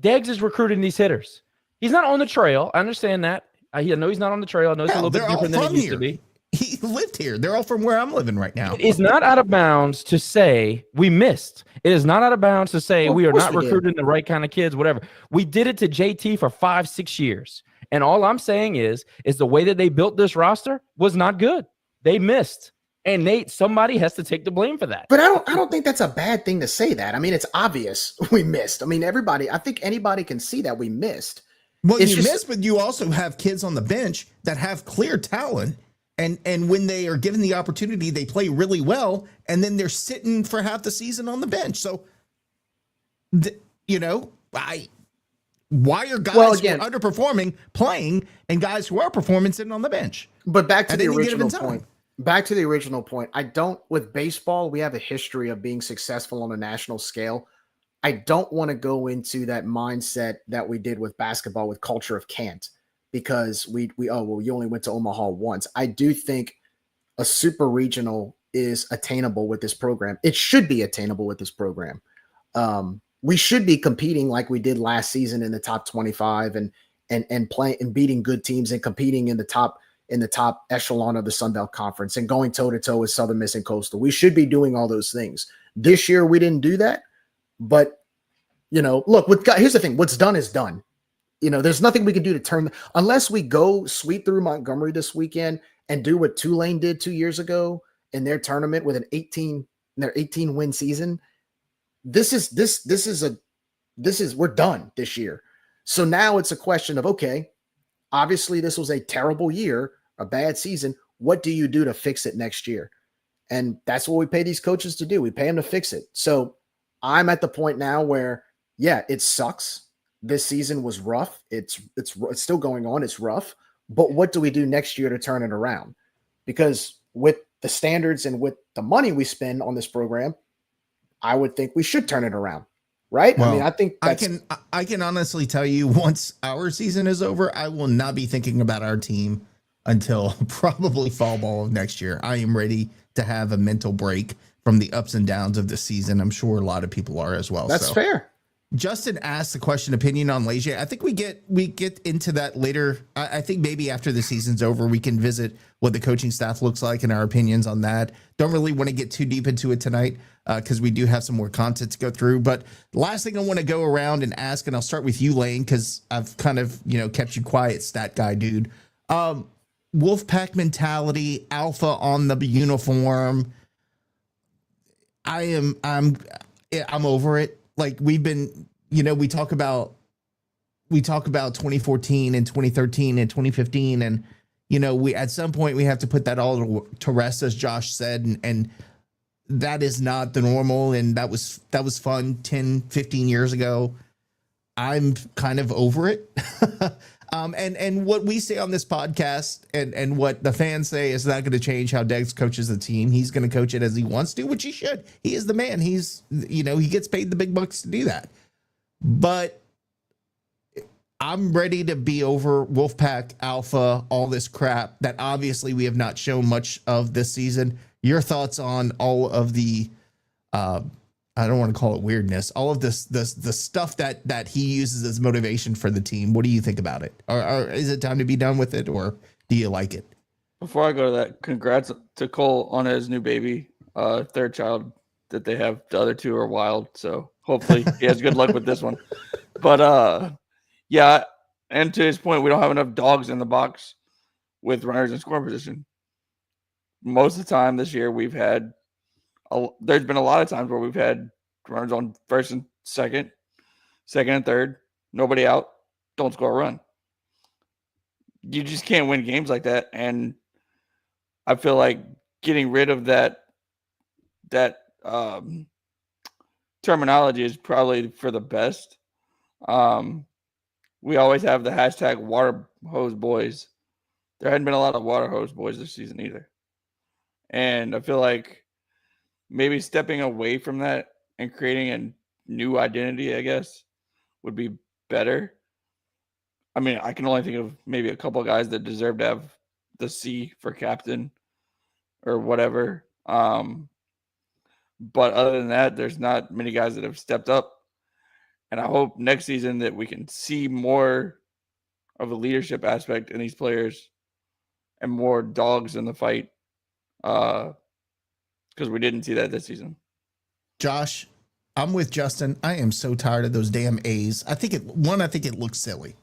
[SPEAKER 7] Deggs is recruiting these hitters. He's not on the trail. I understand that. I know he's not on the trail. I know it's a little bit different than it used to be.
[SPEAKER 1] He lived here. They're all from where I'm living right now.
[SPEAKER 7] It is not out of bounds to say we missed. It is not out of bounds to say we are not recruiting the right kind of kids, whatever. We did it to JT for 5-6 years. And all I'm saying is the way that they built this roster was not good. They missed. And somebody has to take the blame for that.
[SPEAKER 8] But I don't think that's a bad thing to say that. I mean, it's obvious we missed. I mean, I think anybody can see that we missed.
[SPEAKER 1] Well, you missed, but you also have kids on the bench that have clear talent. And when they are given the opportunity, they play really well, and then they're sitting for half the season on the bench. So, why are guys who are underperforming playing and guys who are performing sitting on the bench?
[SPEAKER 8] But back to the original point. With baseball, we have a history of being successful on a national scale. I don't want to go into that mindset that we did with basketball with culture of can't. Because you only went to Omaha once. I do think a super regional is attainable with this program. It should be attainable with this program. We should be competing like we did last season in the top 25 and playing and beating good teams and competing in the top echelon of the Sun Belt Conference and going toe to toe with Southern Miss and Coastal. We should be doing all those things. This year we didn't do that, but look, here's the thing: what's done is done. There's nothing we can do to turn unless we go sweep through Montgomery this weekend and do what Tulane did 2 years ago in their tournament with their 18 win season. We're done this year. So now it's a question of, okay, obviously this was a terrible year, a bad season. What do you do to fix it next year? And that's what we pay these coaches to do. We pay them to fix it. So I'm at the point now where, yeah, it sucks. This season was rough. It's still going on. It's rough. But what do we do next year to turn it around? Because with the standards and with the money we spend on this program, I would think we should turn it around, right?
[SPEAKER 1] Well,
[SPEAKER 8] I mean, I think
[SPEAKER 1] I can honestly tell you, once our season is over, I will not be thinking about our team until probably fall ball of next year. I am ready to have a mental break from the ups and downs of the season. I'm sure a lot of people are as well.
[SPEAKER 8] That's fair.
[SPEAKER 1] Justin asked the question, opinion on Leger. I think we get into that later. I think maybe after the season's over, we can visit what the coaching staff looks like and our opinions on that. Don't really want to get too deep into it tonight because we do have some more content to go through. But the last thing I want to go around and ask, and I'll start with you, Lane, because I've kind of kept you quiet, stat guy, dude. Wolfpack mentality, alpha on the uniform. I'm over it. Like we've been, we talk about 2014 and 2013 and 2015. And, we, at some point we have to put that all to rest, as Josh said, and that is not the normal. And that was fun 10, 15 years ago. I'm kind of over it. And what we say on this podcast and what the fans say is not going to change how Deggs coaches the team. He's going to coach it as he wants to, which he should. He is the man. He's, he gets paid the big bucks to do that. But I'm ready to be over Wolfpack, Alpha, all this crap that obviously we have not shown much of this season. Your thoughts on all of the, I don't want to call it weirdness, all of this, the stuff that he uses as motivation for the team. What do you think about it? Or is it time to be done with it, or do you like it?
[SPEAKER 9] Before I go to that, congrats to Cole on his new baby, third child that they have. The other two are wild, so hopefully he has good luck with this one. But yeah, and to his point, we don't have enough dogs in the box. with runners in scoring position. Most of the time this year, there's been a lot of times where we've had runners on first and second and third, nobody out, don't score a run. You just can't win games like that. And I feel like getting rid of that terminology is probably for the best. We always have the hashtag water hose boys. There hadn't been a lot of water hose boys this season either. And I feel like maybe stepping away from that and creating a new identity, I guess, would be better. I mean, I can only think of maybe a couple of guys that deserve to have the C for captain or whatever. But other than that, there's not many guys that have stepped up. And I hope next season that we can see more of a leadership aspect in these players and more dogs in the fight, because we didn't see that this season.
[SPEAKER 1] Josh, I'm with Justin. I am so tired of those damn A's. I think it looks silly.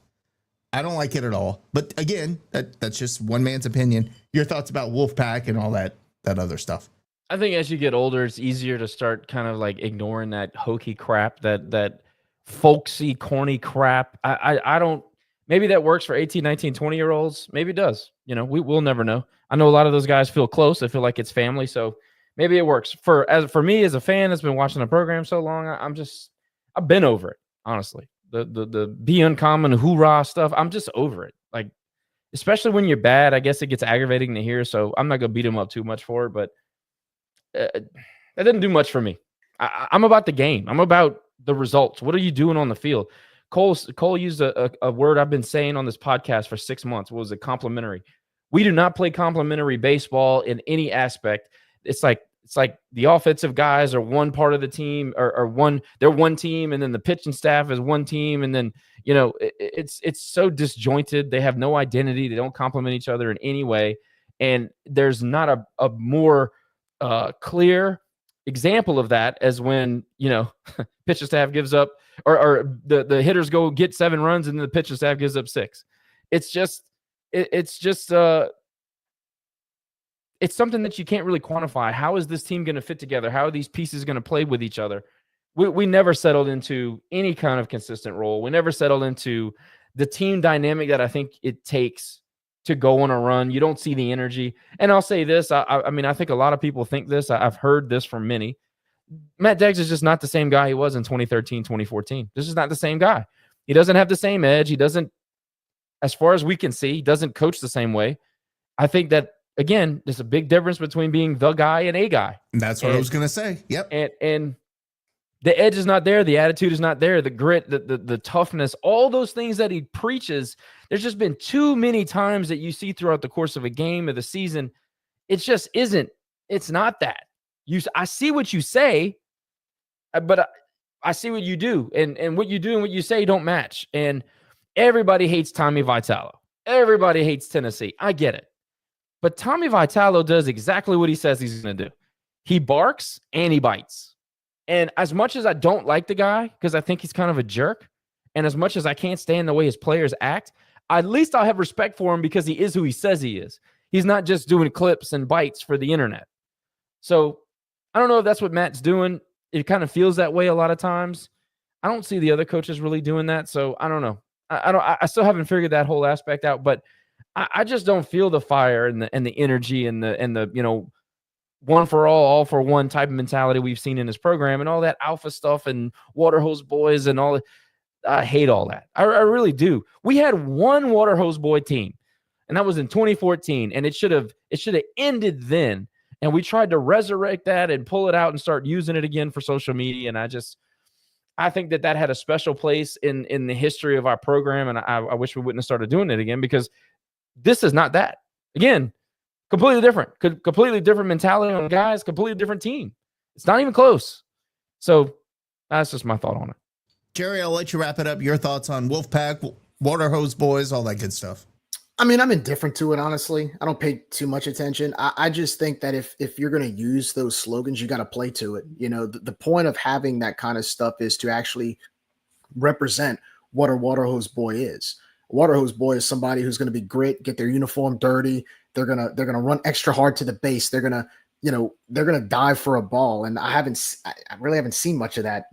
[SPEAKER 1] I don't like it at all. But again, that's just one man's opinion. Your thoughts about Wolfpack and all that other stuff.
[SPEAKER 7] I think as you get older, it's easier to start kind of like ignoring that hokey crap, that folksy, corny crap. I don't, maybe that works for 18, 19, 20-year-olds. Maybe it does. We'll never know. I know a lot of those guys feel close. They feel like it's family. So maybe it works. For me as a fan that's been watching the program so long, I've been over it, honestly. The be uncommon hoorah stuff, I'm just over it. Like, especially when you're bad, I guess it gets aggravating to hear. So I'm not gonna beat him up too much for it, but that didn't do much for me. I'm about the game. I'm about the results. What are you doing on the field? Cole used a word I've been saying on this podcast for 6 months. What was it? Complimentary. We do not play complimentary baseball in any aspect. It's like the offensive guys are one part of the team, they're one team, and then the pitching staff is one team, and then it's so disjointed. They have no identity. They don't complement each other in any way, and there's not a more clear example of that as when pitching staff gives up, or the hitters go get 7 runs and then the pitching staff gives up 6. It's something that you can't really quantify. How is this team going to fit together? How are these pieces going to play with each other? We never settled into any kind of consistent role. We never settled into the team dynamic that I think it takes to go on a run. You don't see the energy. And I'll say this. I mean, I think a lot of people think this. I've heard this from many. Matt Deggs is just not the same guy he was in 2013, 2014. This is not the same guy. He doesn't have the same edge. He doesn't, as far as we can see, he doesn't coach the same way. I think that, again, there's a big difference between being the guy and a guy.
[SPEAKER 1] That's what I was going to say. Yep.
[SPEAKER 7] And the edge is not there. The attitude is not there. The grit, the toughness, all those things that he preaches. There's just been too many times that you see throughout the course of a game of the season. It just isn't. It's not that. I see what you say, but I see what you do. And what you do and what you say don't match. And everybody hates Tommy Vitello. Everybody hates Tennessee. I get it. But Tommy Vitello does exactly what he says he's going to do. He barks and he bites. And as much as I don't like the guy, because I think he's kind of a jerk, and as much as I can't stand the way his players act, at least I'll have respect for him because he is who he says he is. He's not just doing clips and bites for the internet. So I don't know if that's what Matt's doing. It kind of feels that way a lot of times. I don't see the other coaches really doing that. So I don't know. I still haven't figured that whole aspect out, but I just don't feel the fire and the energy and the one for all for one type of mentality we've seen in this program and all that alpha stuff and water hose boys and all that. I hate all that. I really do. We had one water hose boy team, and that was in 2014, and it should have ended then. And we tried to resurrect that and pull it out and start using it again for social media. And I think that had a special place in the history of our program, and I wish we wouldn't have started doing it again, because this is not that. Again, completely different mentality on guys, completely different team. It's not even close. So that's just my thought on it.
[SPEAKER 1] Jerry, I'll let you wrap it up. Your thoughts on Wolfpack, water hose boys, all that good stuff.
[SPEAKER 8] I mean, I'm indifferent to it, honestly. I don't pay too much attention. I just think that if you're going to use those slogans, you got to play to it. The point of having that kind of stuff is to actually represent what a water hose boy is. Water hose boy is somebody who's going to be grit, get their uniform dirty. They're gonna run extra hard to the base. They're gonna dive for a ball. And I really haven't seen much of that,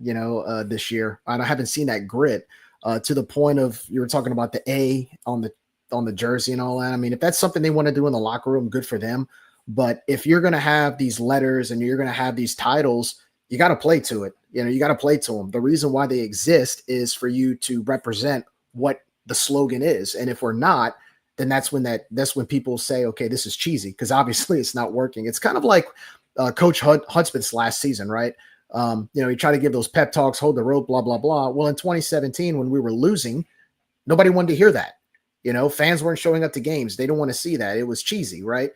[SPEAKER 8] this year. And I haven't seen that grit to the point of, you were talking about the A on the jersey and all that. I mean, if that's something they want to do in the locker room, good for them. But if you're going to have these letters and you're going to have these titles, you got to play to it. You got to play to them. The reason why they exist is for you to represent what the slogan is. And if we're not, then that's when people say, okay, this is cheesy, because obviously it's not working. It's kind of like Coach Hudspeth's last season, right? He tried to give those pep talks, hold the rope, blah, blah, blah. Well, in 2017, when we were losing, nobody wanted to hear that. Fans weren't showing up to games. They don't want to see that. It was cheesy, right?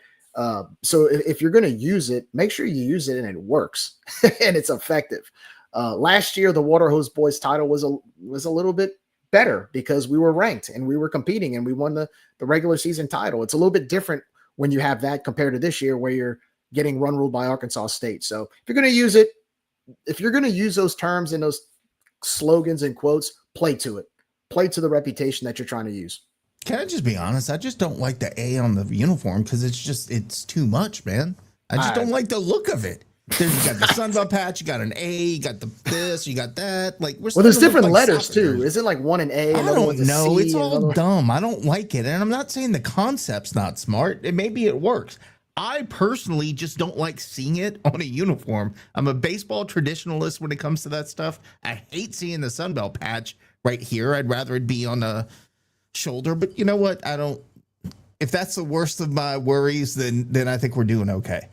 [SPEAKER 8] So if you're going to use it, make sure you use it and it works and it's effective. Last year, the Water Hose Boys title was a little bit better because we were ranked and we were competing and we won the regular season title. It's a little bit different when you have that compared to this year where you're getting run ruled by Arkansas State. So if you're going to use it, if you're going to use those terms and those slogans and quotes, play to it. Play to the reputation that you're trying to use.
[SPEAKER 1] Can I just be honest? I just don't like the A on the uniform because it's too much, man. I just don't like the look of it. You got the Sunbelt patch, you got an A, you got this, you got that. Like,
[SPEAKER 8] there's different letters too. Is it like one an A?
[SPEAKER 1] I don't know. It's all dumb. I don't like it, and I'm not saying the concept's not smart. Maybe it works. I personally just don't like seeing it on a uniform. I'm a baseball traditionalist when it comes to that stuff. I hate seeing the Sunbelt patch right here. I'd rather it be on a shoulder. But you know what? If that's the worst of my worries, then I think we're doing okay.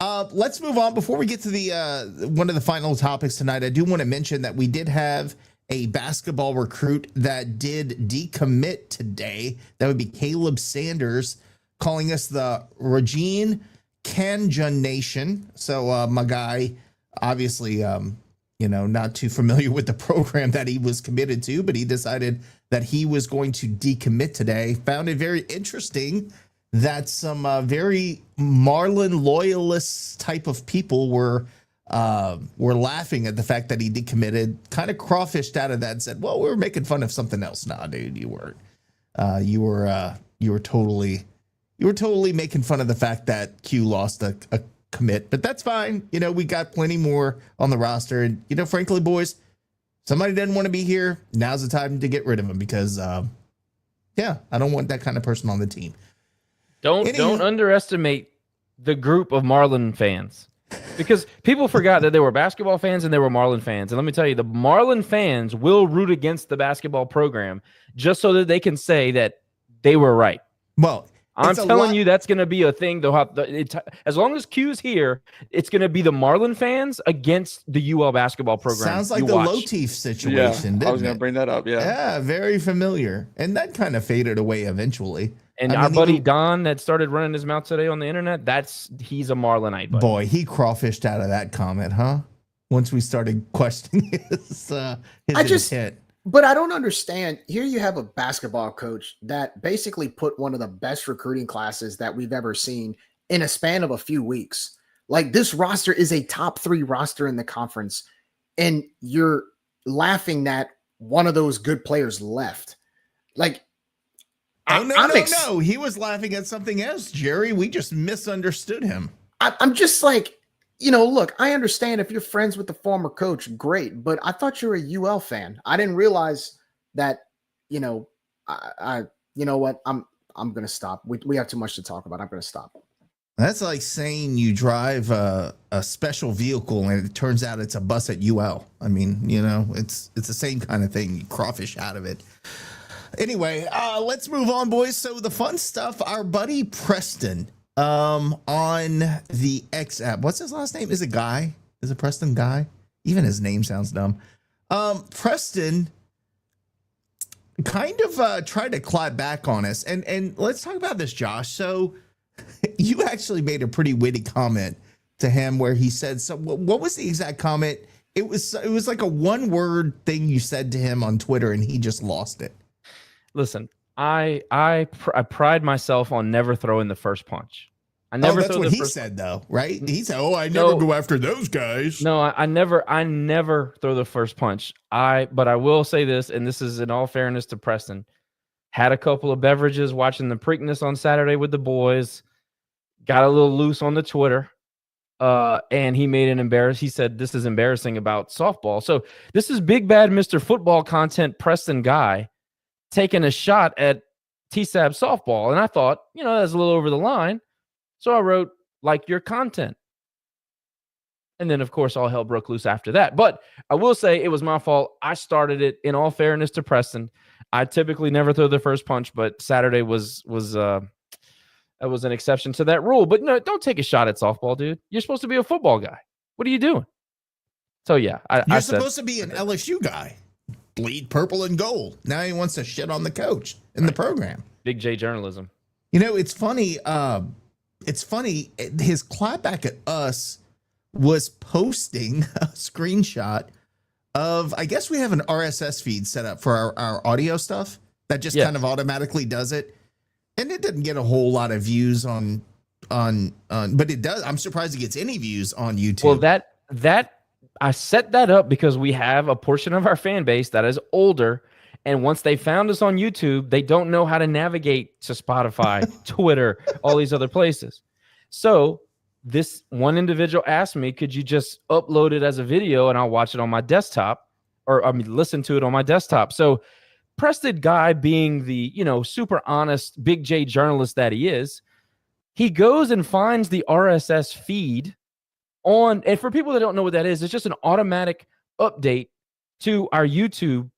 [SPEAKER 1] Let's move on. Before we get to the one of the final topics tonight, I do want to mention that we did have a basketball recruit that did decommit today. That would be Caleb Sanders, calling us the Regine Cajun Nation. So my guy, obviously, not too familiar with the program that he was committed to, but he decided that he was going to decommit today. Found it very interesting that some very Marlin loyalist type of people were laughing at the fact that he decommitted, kind of crawfished out of that and said, well, we were making fun of something else. Nah, dude, you weren't. You were totally making fun of the fact that Q lost a commit, but that's fine. We got plenty more on the roster, and frankly, boys, somebody didn't want to be here. Now's the time to get rid of him because, I don't want that kind of person on the team.
[SPEAKER 7] Don't underestimate the group of Marlin fans, because people forgot that there were basketball fans and there were Marlin fans. And let me tell you, the Marlin fans will root against the basketball program just so that they can say that they were right.
[SPEAKER 1] Well,
[SPEAKER 7] I'm telling you, that's going to be a thing. As long as Q's here, it's going to be the Marlin fans against the UL basketball program.
[SPEAKER 1] Sounds like the Lotif situation.
[SPEAKER 9] I was going to bring that up.
[SPEAKER 1] Yeah, very familiar. And that kind of faded away eventually.
[SPEAKER 7] And our buddy Don that started running his mouth today on the internet, he's a Marlinite. Buddy.
[SPEAKER 1] Boy, he crawfished out of that comment, huh? Once we started questioning his intent.
[SPEAKER 8] But I don't understand. Here you have a basketball coach that basically put one of the best recruiting classes that we've ever seen in a span of a few weeks. Like, this roster is a top 3 roster in the conference, and you're laughing that one of those good players left. Like,
[SPEAKER 1] no. He was laughing at something else, Jerry. We just misunderstood him.
[SPEAKER 8] I'm just like, look, I understand if you're friends with the former coach, great. But I thought you were a UL fan. I didn't realize that, you know what? I'm going to stop. We have too much to talk about. I'm going to stop.
[SPEAKER 1] That's like saying you drive a special vehicle and it turns out it's a bus at UL. I mean, it's the same kind of thing. You crawfish out of it. Anyway, let's move on, boys. So the fun stuff, our buddy Preston on the X app. What's his last name? Is it Guy? Is it Preston Guy? Even his name sounds dumb. Preston kind of tried to clap back on us. And let's talk about this, Josh. So you actually made a pretty witty comment to him where he said, so what was the exact comment? It was like a one-word thing you said to him on Twitter and he just lost it.
[SPEAKER 7] Listen, I pride myself on never throwing the first punch.
[SPEAKER 1] That's what he said, though, right? He said, I never go after those guys.
[SPEAKER 7] No, I never throw the first punch. But I will say this, and this is in all fairness to Preston. had a couple of beverages watching the Preakness on Saturday with the boys, got a little loose on the Twitter, and he made he said, this is embarrassing about softball. So this is big bad Mr. Football content Preston Guy taking a shot at TSAB softball. And I thought, that's a little over the line. So I wrote, like your content. And then, of course, all hell broke loose after that. But I will say it was my fault. I started it, in all fairness to Preston. I typically never throw the first punch, but Saturday was an exception to that rule. But no, don't take a shot at softball, dude. You're supposed to be a football guy. What are you doing? So, yeah.
[SPEAKER 1] You're supposed to be an LSU guy. Bleed purple and gold. Now he wants to shit on the coach in the program.
[SPEAKER 7] Big J journalism.
[SPEAKER 1] It's funny. His clapback at us was posting a screenshot of, I guess we have an RSS feed set up for our audio stuff that just kind of automatically does it. And it didn't get a whole lot of views on, but it does. I'm surprised it gets any views on YouTube.
[SPEAKER 7] Well, that I set that up because we have a portion of our fan base that is older. And once they found us on YouTube, they don't know how to navigate to Spotify, Twitter, all these other places. So this one individual asked me, could you just upload it as a video and I'll watch it on my desktop, or listen to it on my desktop. So Preston Guy, being the, super honest Big J journalist that he is, he goes and finds the RSS feed on, and for people that don't know what that is, it's just an automatic update to our YouTube,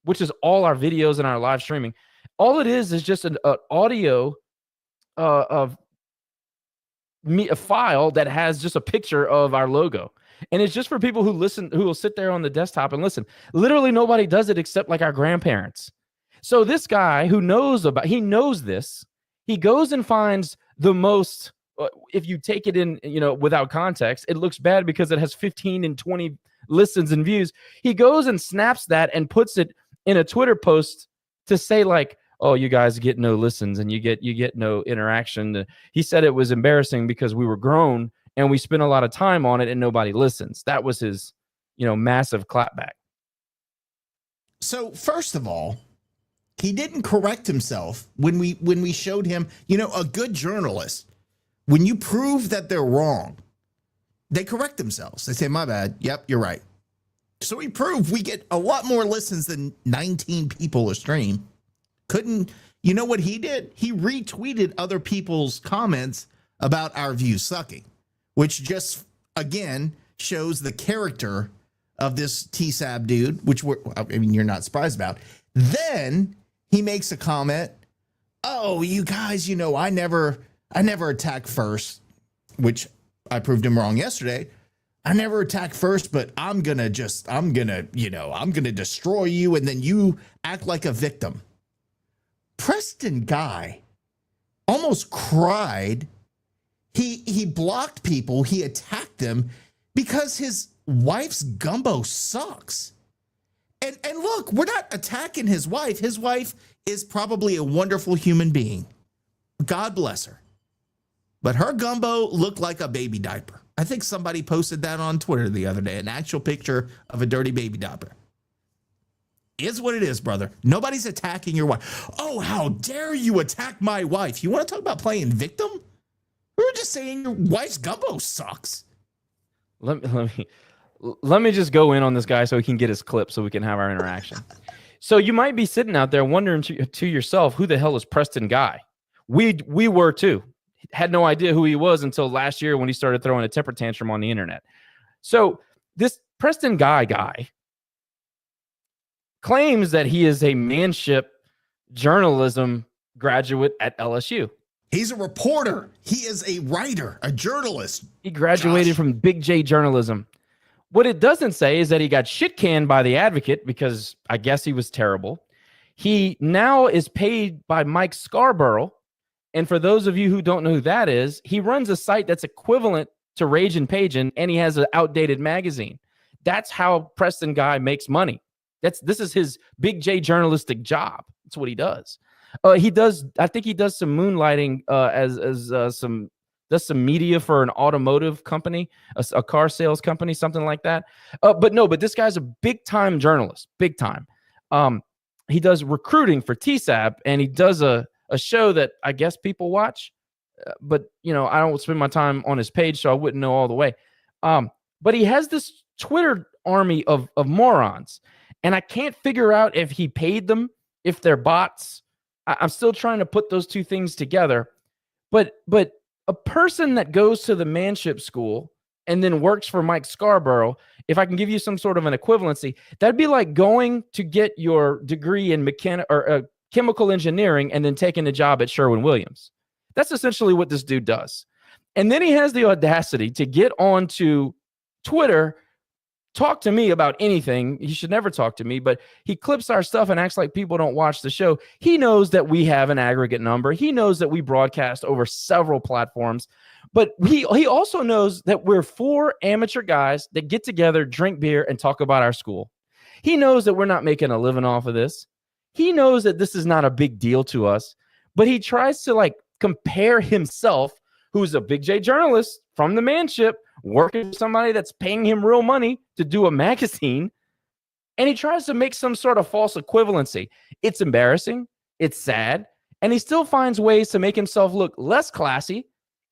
[SPEAKER 7] which is all our videos and our live streaming. All it is just an audio of a file that has just a picture of our logo. And it's just for people who will sit there on the desktop and listen. Literally nobody does it except like our grandparents. So this guy who he knows this, he goes and finds the most, if you take it in, without context, it looks bad because it has 15 and 20 listens and views. He goes and snaps that and puts it in a Twitter post to say like, oh, you guys get no listens and you get no interaction. He said it was embarrassing because we were grown and we spent a lot of time on it and nobody listens. That was his, massive clapback.
[SPEAKER 1] So first of all, he didn't correct himself when we showed him, a good journalist, when you prove that they're wrong, they correct themselves. They say, my bad. Yep, you're right. So we proved we get a lot more listens than 19 people a stream. You know what he did? He retweeted other people's comments about our views sucking, which just, again, shows the character of this TSAB dude, which you're not surprised about. Then he makes a comment, oh, you guys, I never attack first, which I proved him wrong yesterday. I never attack first, but I'm going to destroy you. And then you act like a victim. Preston Guy almost cried. He blocked people. He attacked them because his wife's gumbo sucks. And look, we're not attacking his wife. His wife is probably a wonderful human being. God bless her. But her gumbo looked like a baby diaper. I think somebody posted that on Twitter the other day, an actual picture of a dirty baby diaper. Is what it is, brother. Nobody's attacking your wife. Oh, how dare you attack my wife? You want to talk about playing victim? We were just saying your wife's gumbo sucks.
[SPEAKER 7] Let me just go in on this guy so he can get his clip so we can have our interaction. So you might be sitting out there wondering to yourself, who the hell is Preston Guy? We were too. Had no idea who he was until last year when he started throwing a temper tantrum on the internet. So this Preston Guy claims that he is a manship journalism graduate at LSU.
[SPEAKER 1] He's a reporter. He is a writer, a journalist.
[SPEAKER 7] He graduated from Big J journalism. What it doesn't say is that he got shit canned by the Advocate because I guess he was terrible. He now is paid by Mike Scarborough. And for those of you who don't know who that is, he runs a site that's equivalent to Rage and Pagin, and he has an outdated magazine. That's how Preston Guy makes money. This is his Big J journalistic job. That's what he does. I think he does some moonlighting does some media for an automotive company, a car sales company, something like that. But this guy's a big time journalist, big time. recruiting for TSAP, and he does a show that I guess people watch, but I don't spend my time on his page, so I wouldn't know all the way. But he has this Twitter army of morons, and I can't figure out if he paid them, if they're bots. I'm still trying to put those two things together. But a person that goes to the manship school and then works for Mike Scarborough, if I can give you some sort of an equivalency, that'd be like going to get your degree in chemical engineering and then taking a job at Sherwin-Williams. That's essentially what this dude does. And then he has the audacity to get onto Twitter, talk to me about anything. He should never talk to me, but he clips our stuff and acts like people don't watch the show. He knows that we have an aggregate number. He knows that we broadcast over several platforms, but he also knows that we're 4 amateur guys that get together, drink beer, and talk about our school. He knows that we're not making a living off of this. He knows that this is not a big deal to us, but he tries to compare himself, who's a Big J journalist from the manship, working with somebody that's paying him real money to do a magazine, and he tries to make some sort of false equivalency. It's embarrassing. It's sad. And he still finds ways to make himself look less classy.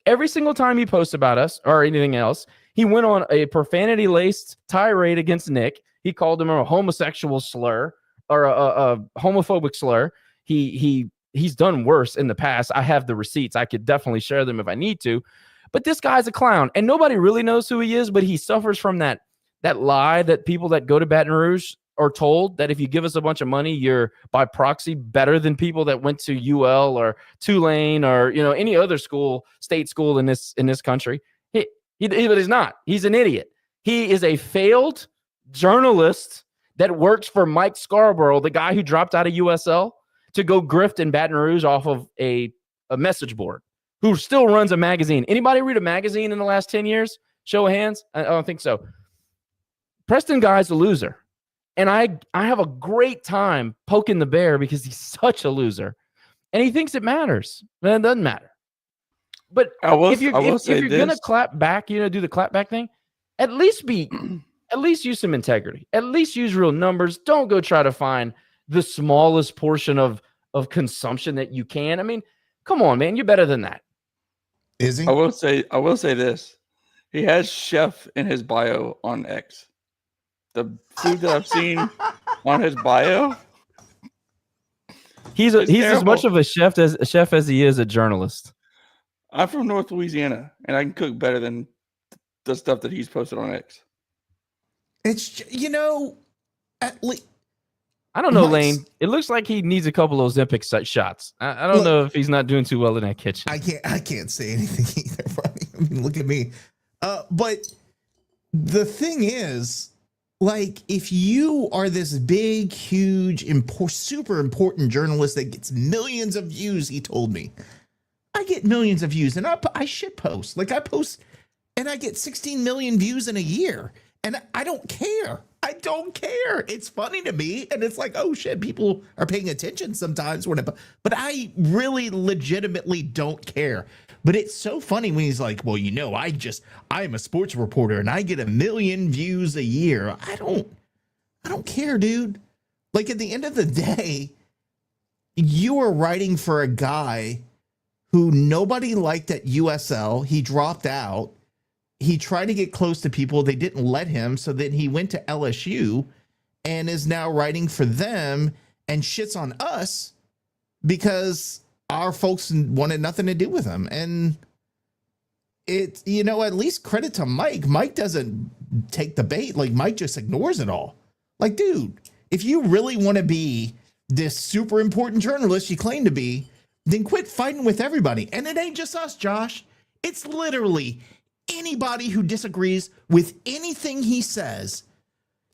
[SPEAKER 7] Every single time he posts about us or anything else, he went on a profanity-laced tirade against Nick. He called him a homosexual slur or a homophobic slur. He's done worse in the past. I have the receipts. I could definitely share them if I need to. But this guy's a clown, and nobody really knows who he is, but he suffers from that lie that people that go to Baton Rouge are told, that if you give us a bunch of money, you're by proxy better than people that went to UL or Tulane or any other school, state school in this country. But he's not. He's an idiot. He is a failed journalist that works for Mike Scarborough, the guy who dropped out of USL to go grift in Baton Rouge off of a message board, who still runs a magazine. Anybody read a magazine in the last 10 years? Show of hands? I don't think so. Preston Guy's a loser. And I have a great time poking the bear because he's such a loser. And he thinks it matters. And it doesn't matter. But if you're going to clap back, do the clap back thing, at least use some integrity. At least use real numbers. Don't go try to find the smallest portion of consumption that you can. I mean, come on, man. You're better than that.
[SPEAKER 1] Is he?
[SPEAKER 9] I will say this. He has chef in his bio on X. The food that I've seen on his bio.
[SPEAKER 7] He's as much of a chef as he is a journalist.
[SPEAKER 9] I'm from North Louisiana, and I can cook better than the stuff that he's posted on X.
[SPEAKER 1] It's at least.
[SPEAKER 7] I don't know, Lane. It looks like he needs a couple of Ozempic shots. I don't know if he's not doing too well in that kitchen.
[SPEAKER 1] I can't say anything either, buddy. I mean, look at me. But the thing is, if you are this big, huge, super important journalist that gets millions of views, he told me, I get millions of views, and I shit post. I post, and I get 16 million views in a year, and I don't care. I don't care. It's funny to me, and it's like, oh shit, people are paying attention sometimes. But I really legitimately don't care. But it's so funny when he's like, well, I'm a sports reporter and I get 1 million views a year. I don't care, dude. At the end of the day, you are writing for a guy who nobody liked at USL. He dropped out. He tried to get close to people. They didn't let him. So then he went to LSU and is now writing for them and shits on us because our folks wanted nothing to do with him. And it, at least credit to Mike. Mike doesn't take the bait. Mike just ignores it all. Dude, if you really want to be this super important journalist you claim to be, then quit fighting with everybody. And it ain't just us, Josh. It's literally anybody who disagrees with anything he says.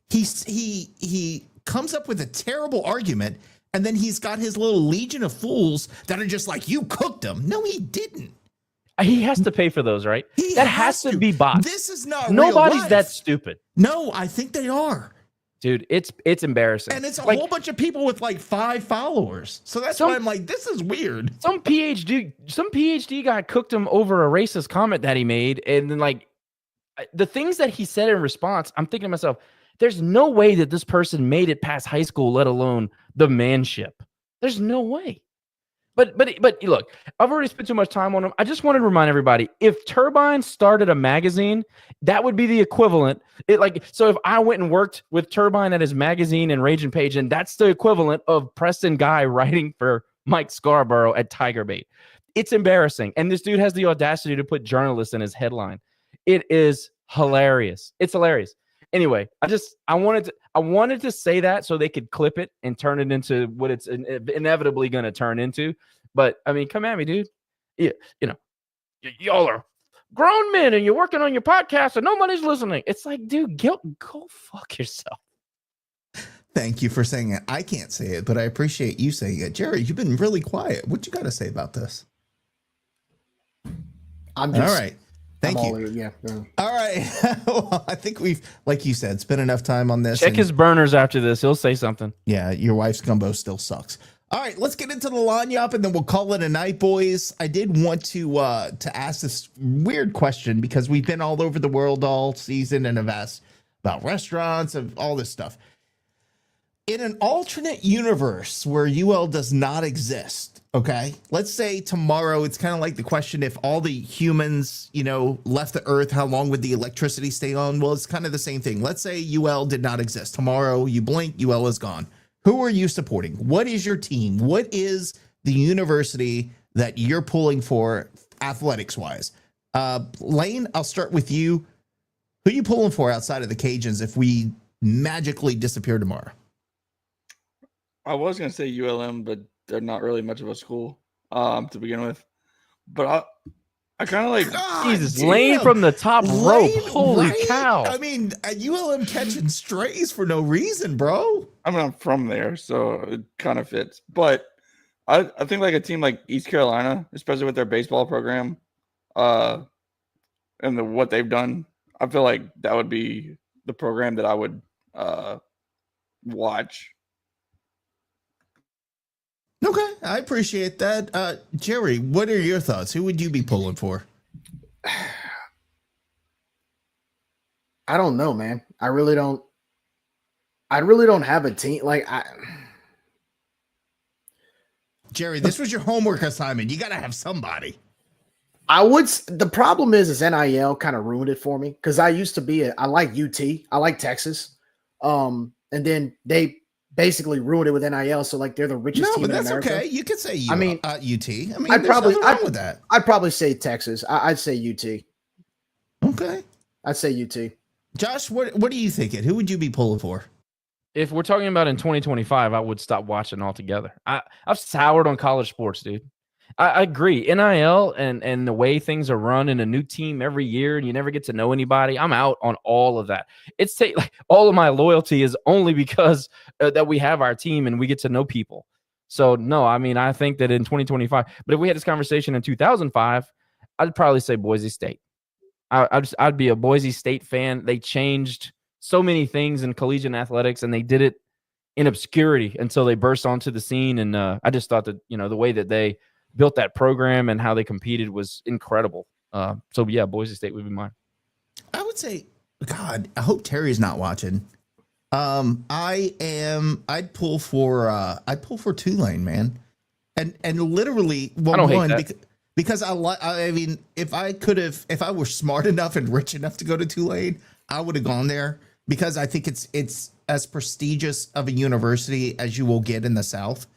[SPEAKER 1] He comes up with a terrible argument, and then he's got his little legion of fools that are just like, you cooked him. No, he didn't.
[SPEAKER 7] He has to pay for those, right? That has to be bots.
[SPEAKER 1] This is not
[SPEAKER 7] Nobody's
[SPEAKER 1] real life.
[SPEAKER 7] that stupid.
[SPEAKER 1] No, I think they are.
[SPEAKER 7] Dude, it's embarrassing.
[SPEAKER 1] And it's a whole bunch of people with 5 followers. So that's why I'm like, this is weird.
[SPEAKER 7] Some PhD guy cooked him over a racist comment that he made. And then the things that he said in response, I'm thinking to myself, There's no way that this person made it past high school, let alone the manship. There's no way. But look, I've already spent too much time on him. I just wanted to remind everybody, if Turbine started a magazine, that would be the equivalent. So if I went and worked with Turbine at his magazine and Rage and Page, and that's the equivalent of Preston Guy writing for Mike Scarborough at Tiger Bait. It's embarrassing. And this dude has the audacity to put journalist in his headline. It is hilarious. It's hilarious. Anyway, I wanted to say that so they could clip it and turn it into what it's inevitably going to turn into. But I mean, come at me, dude. Y'all are grown men and you're working on your podcast and nobody's listening. It's like, dude, go fuck yourself.
[SPEAKER 1] Thank you for saying it. I can't say it, but I appreciate you saying it. Jerry, you've been really quiet. What you got to say about this? All right. Thank you.
[SPEAKER 8] Yeah.
[SPEAKER 1] All right. Well, I think we've, like you said, spent enough time on this.
[SPEAKER 7] Check his burners after this. He'll say something.
[SPEAKER 1] Yeah, your wife's gumbo still sucks. All right, let's get into the lanyap and then we'll call it a night, boys. I did want to ask this weird question because we've been all over the world all season and have asked about restaurants and all this stuff. In an alternate universe where UL does not exist, okay, let's say tomorrow, it's kind of like the question, if all the humans, left the earth, how long would the electricity stay on? Well, it's kind of the same thing. Let's say UL did not exist. Tomorrow, you blink, UL is gone. Who are you supporting? What is your team? What is the university that you're pulling for athletics-wise? Lane, I'll start with you. Who are you pulling for outside of the Cajuns if we magically disappear tomorrow?
[SPEAKER 9] I was going to say ULM, but they're not really much of a school to begin with. But I kind of like
[SPEAKER 7] Jesus, Lane from the top rope. Holy cow.
[SPEAKER 1] I mean, ULM catching strays for no reason, bro.
[SPEAKER 9] I mean, I'm from there, so it kind of fits. But I think like a team like East Carolina, especially with their baseball program and what they've done, I feel like that would be the program that I would watch.
[SPEAKER 1] Okay, I appreciate that. Jerry, what are your thoughts? Who would you be pulling for?
[SPEAKER 8] I don't know, man. I really don't have a team.
[SPEAKER 1] Jerry, this was your homework assignment. You got to have somebody.
[SPEAKER 8] The problem is NIL kind of ruined it for me because I used to be I like UT. I like Texas. And then they basically ruined it with NIL. So they're the richest team in America.
[SPEAKER 1] No, but that's okay. You could say UT. I mean,
[SPEAKER 8] I'd probably
[SPEAKER 1] nothing wrong with that.
[SPEAKER 8] I'd probably say Texas. I'd say UT.
[SPEAKER 1] Okay.
[SPEAKER 8] I'd say UT.
[SPEAKER 1] Josh, what are you thinking? Who would you be pulling for?
[SPEAKER 7] If we're talking about in 2025, I would stop watching altogether. I've soured on college sports, dude. I agree. NIL and the way things are run in a new team every year and you never get to know anybody. I'm out on all of that. It's all of my loyalty is only because that we have our team and we get to know people. So no, I mean, I think that in 2025, but if we had this conversation in 2005, I'd probably say Boise State. I'd be a Boise State fan. They changed so many things in collegiate athletics and they did it in obscurity until they burst onto the scene. And I just thought that, the way that they built that program and how they competed was incredible. So yeah, Boise State would be mine.
[SPEAKER 1] I would say, God, I hope Terry's not watching. I'd pull for Tulane, man. And literally, well,
[SPEAKER 7] I don't hate that.
[SPEAKER 1] Because I mean, if I were smart enough and rich enough to go to Tulane, I would have gone there because I think it's as prestigious of a university as you will get in the South.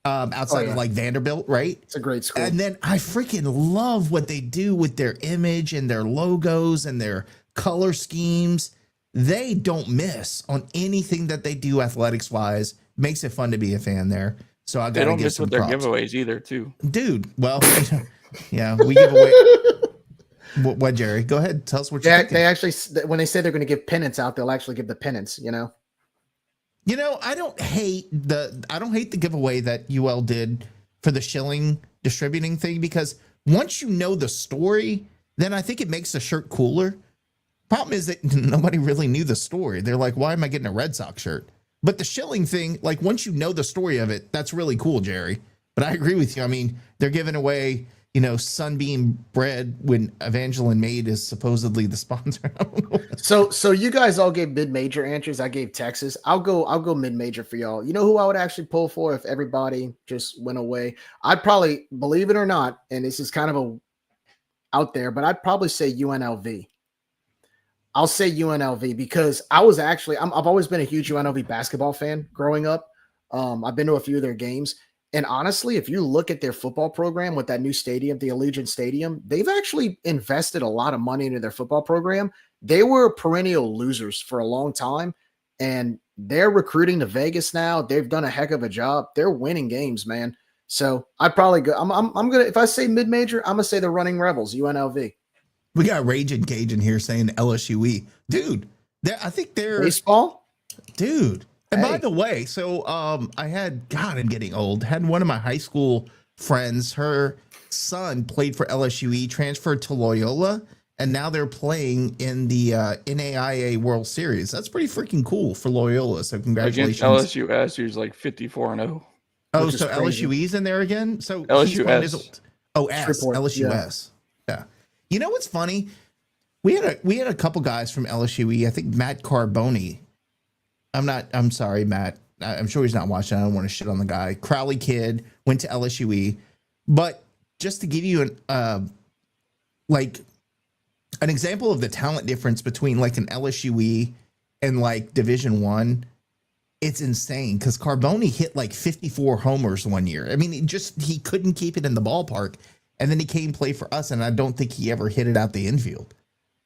[SPEAKER 1] Outside of Vanderbilt, right?
[SPEAKER 8] It's a great school.
[SPEAKER 1] And then I freaking love what they do with their image and their logos and their color schemes. They don't miss on anything that they do athletics wise. Makes it fun to be a fan there. So I got to give some props.
[SPEAKER 9] They don't miss with their giveaways either, too.
[SPEAKER 1] Dude, well, yeah, we give away. What, Jerry? Go ahead. Tell us what you're thinking.
[SPEAKER 8] They actually, when they say they're going to give pennants out, they'll actually give the pennants,
[SPEAKER 1] I don't hate the giveaway that UL did for the shilling distributing thing because once you know the story, then I think it makes the shirt cooler. Problem is that nobody really knew the story. They're like, why am I getting a Red Sox shirt? But the shilling thing, once you know the story of it, that's really cool, Jerry. But I agree with you. I mean, they're giving away, Sunbeam bread when Evangeline Made is supposedly the sponsor. I don't know.
[SPEAKER 8] So you guys all gave mid-major answers. I gave Texas. I'll go mid-major for y'all. You know who I would actually pull for if everybody just went away? I'd probably, believe it or not, and this is kind of a out there, but I'd probably say UNLV. I'll say UNLV because I've always been a huge UNLV basketball fan growing up. I've been to a few of their games. And honestly, if you look at their football program with that new stadium, the Allegiant Stadium, they've actually invested a lot of money into their football program. They were perennial losers for a long time, and they're recruiting to Vegas now. They've done a heck of a job. They're winning games, man. So I'd probably go. I'm gonna, if I say mid-major, I'm gonna say the Running Rebels, UNLV.
[SPEAKER 1] We got Raging Cajun here saying LSUE, dude. I think they're
[SPEAKER 8] baseball,
[SPEAKER 1] dude. And by the way, so I had, God, I'm getting old. Had one of my high school friends, her son played for LSUE, transferred to Loyola, and now they're playing in the NAIA World Series. That's pretty freaking cool for Loyola. So congratulations.
[SPEAKER 9] Against LSU, who's like 54-0.
[SPEAKER 1] Oh, so LSUE's in there again? So
[SPEAKER 9] LSUS.
[SPEAKER 1] LSUS. Yeah. You know what's funny? We had a couple guys from LSUE. I think Matt Carboni. I'm sorry, Matt. I'm sure he's not watching. I don't want to shit on the guy. Crowley kid, went to LSUE. But just to give you an example of the talent difference between like an LSUE and like Division I, it's insane because Carboni hit like 54 homers one year. I mean, he couldn't keep it in the ballpark. And then he came play for us, and I don't think he ever hit it out the infield.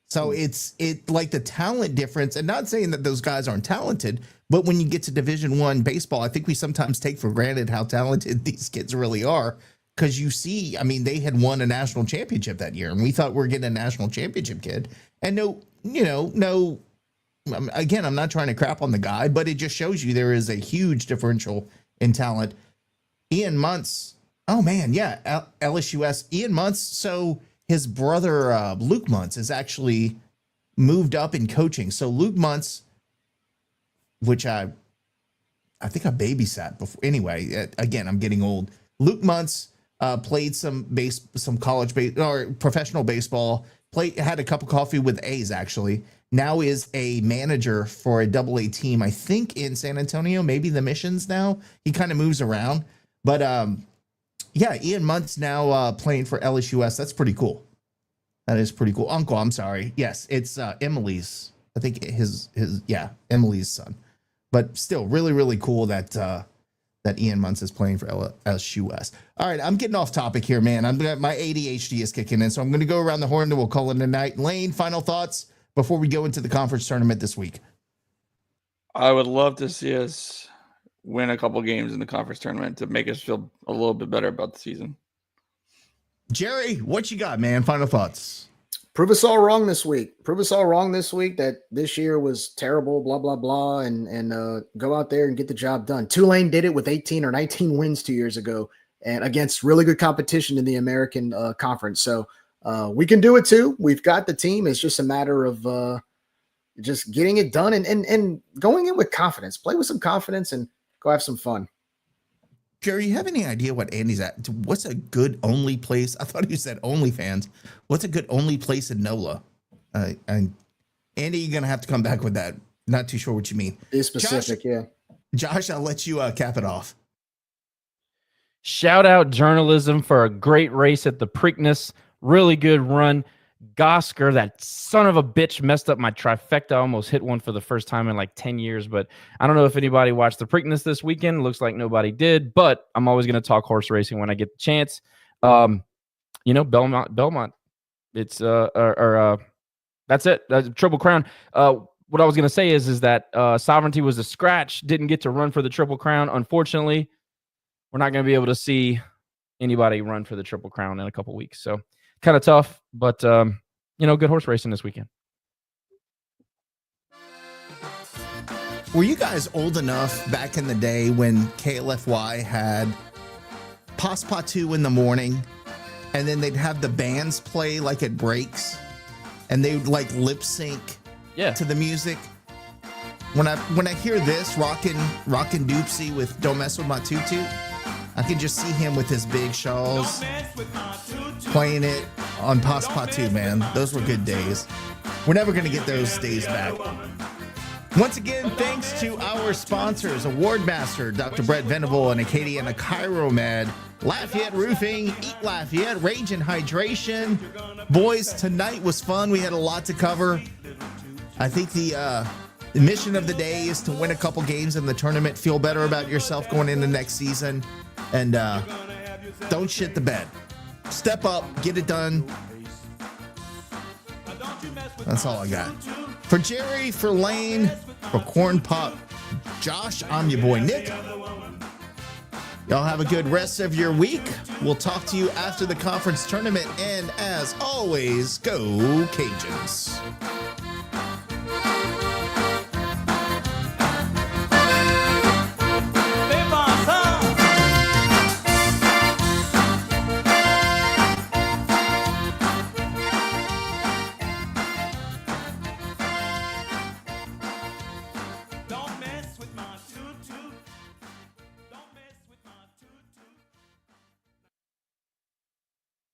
[SPEAKER 1] So it's like the talent difference, and not saying that those guys aren't talented, but when you get to Division I baseball, I think we sometimes take for granted how talented these kids really are. Because you see, I mean, they had won a national championship that year, and we thought we were getting a national championship kid. And again, I'm not trying to crap on the guy, but it just shows you there is a huge differential in talent. Ian Muntz, oh man, yeah, LSUS. Ian Muntz, so his brother, Luke Muntz, has actually moved up in coaching. So Luke Muntz, which I think I babysat before. Anyway, again, I'm getting old. Luke Muntz played some college or professional baseball. Had a cup of coffee with A's actually. Now is a manager for a AA team, I think in San Antonio, maybe the Missions now. He kind of moves around, but yeah, Ian Muntz now playing for LSUS. That's pretty cool. That is pretty cool. Uncle, I'm sorry. Yes, it's Emily's. I think Emily's son. But still, really, really cool that Ian Muntz is playing for LSUS. All right, I'm getting off topic here, man. My ADHD is kicking in, so I'm going to go around the horn and we'll call it a night. Lane, final thoughts before we go into the conference tournament this week?
[SPEAKER 9] I would love to see us win a couple games in the conference tournament to make us feel a little bit better about the season.
[SPEAKER 1] Jerry, what you got, man? Final thoughts.
[SPEAKER 8] Prove us all wrong this week. Prove us all wrong this week that this year was terrible, blah, blah, blah, and go out there and get the job done. Tulane did it with 18 or 19 wins 2 years ago and against really good competition in the American Conference. So we can do it too. We've got the team. It's just a matter of just getting it done and going in with confidence. Play with some confidence and go have some fun.
[SPEAKER 1] Jerry, you have any idea what Andy's at? What's a good only place? I thought you said OnlyFans. What's a good only place in NOLA? And Andy, you're going to have to come back with that. Not too sure what you mean.
[SPEAKER 8] Be specific, yeah.
[SPEAKER 1] Josh, I'll let you cap it off.
[SPEAKER 7] Shout out journalism for a great race at the Preakness. Really good run. Gosker, that son of a bitch, messed up my trifecta. I almost hit one for the first time in like 10 years, but I don't know if anybody watched the Preakness this weekend. Looks like nobody did, but I'm always going to talk horse racing when I get the chance. Belmont. It's that's it. That's Triple Crown. What I was going to say is that Sovereignty was a scratch, didn't get to run for the Triple Crown. Unfortunately, we're not going to be able to see anybody run for the Triple Crown in a couple weeks. So kind of tough, but good horse racing this weekend.
[SPEAKER 1] Were you guys old enough back in the day when KLFY had Passepartout in the morning, and then they'd have the bands play like at breaks, and they would like lip sync to the music? When I hear this rockin' Doopsie with Don't Mess With My Tutu, I can just see him with his big shawls playing it on Passepartout, man. Those were good days. We're never going to get those days back. Once again, thanks to our sponsors, Award Master, Dr. Brett Venable and Acadiana Chiromed, Lafayette Roofing, Eat Lafayette, Rage and Hydration. Boys, tonight was fun. We had a lot to cover. I think the mission of the day is to win a couple games in the tournament, feel better about yourself going into next season, and don't shit the bed. Step up, get it done. That's all I got. For Jerry, for Lane, for Corn Pop, Josh, I'm your boy Nick. Y'all have a good rest of your week. We'll talk to you after the conference tournament. And as always, go Cajuns.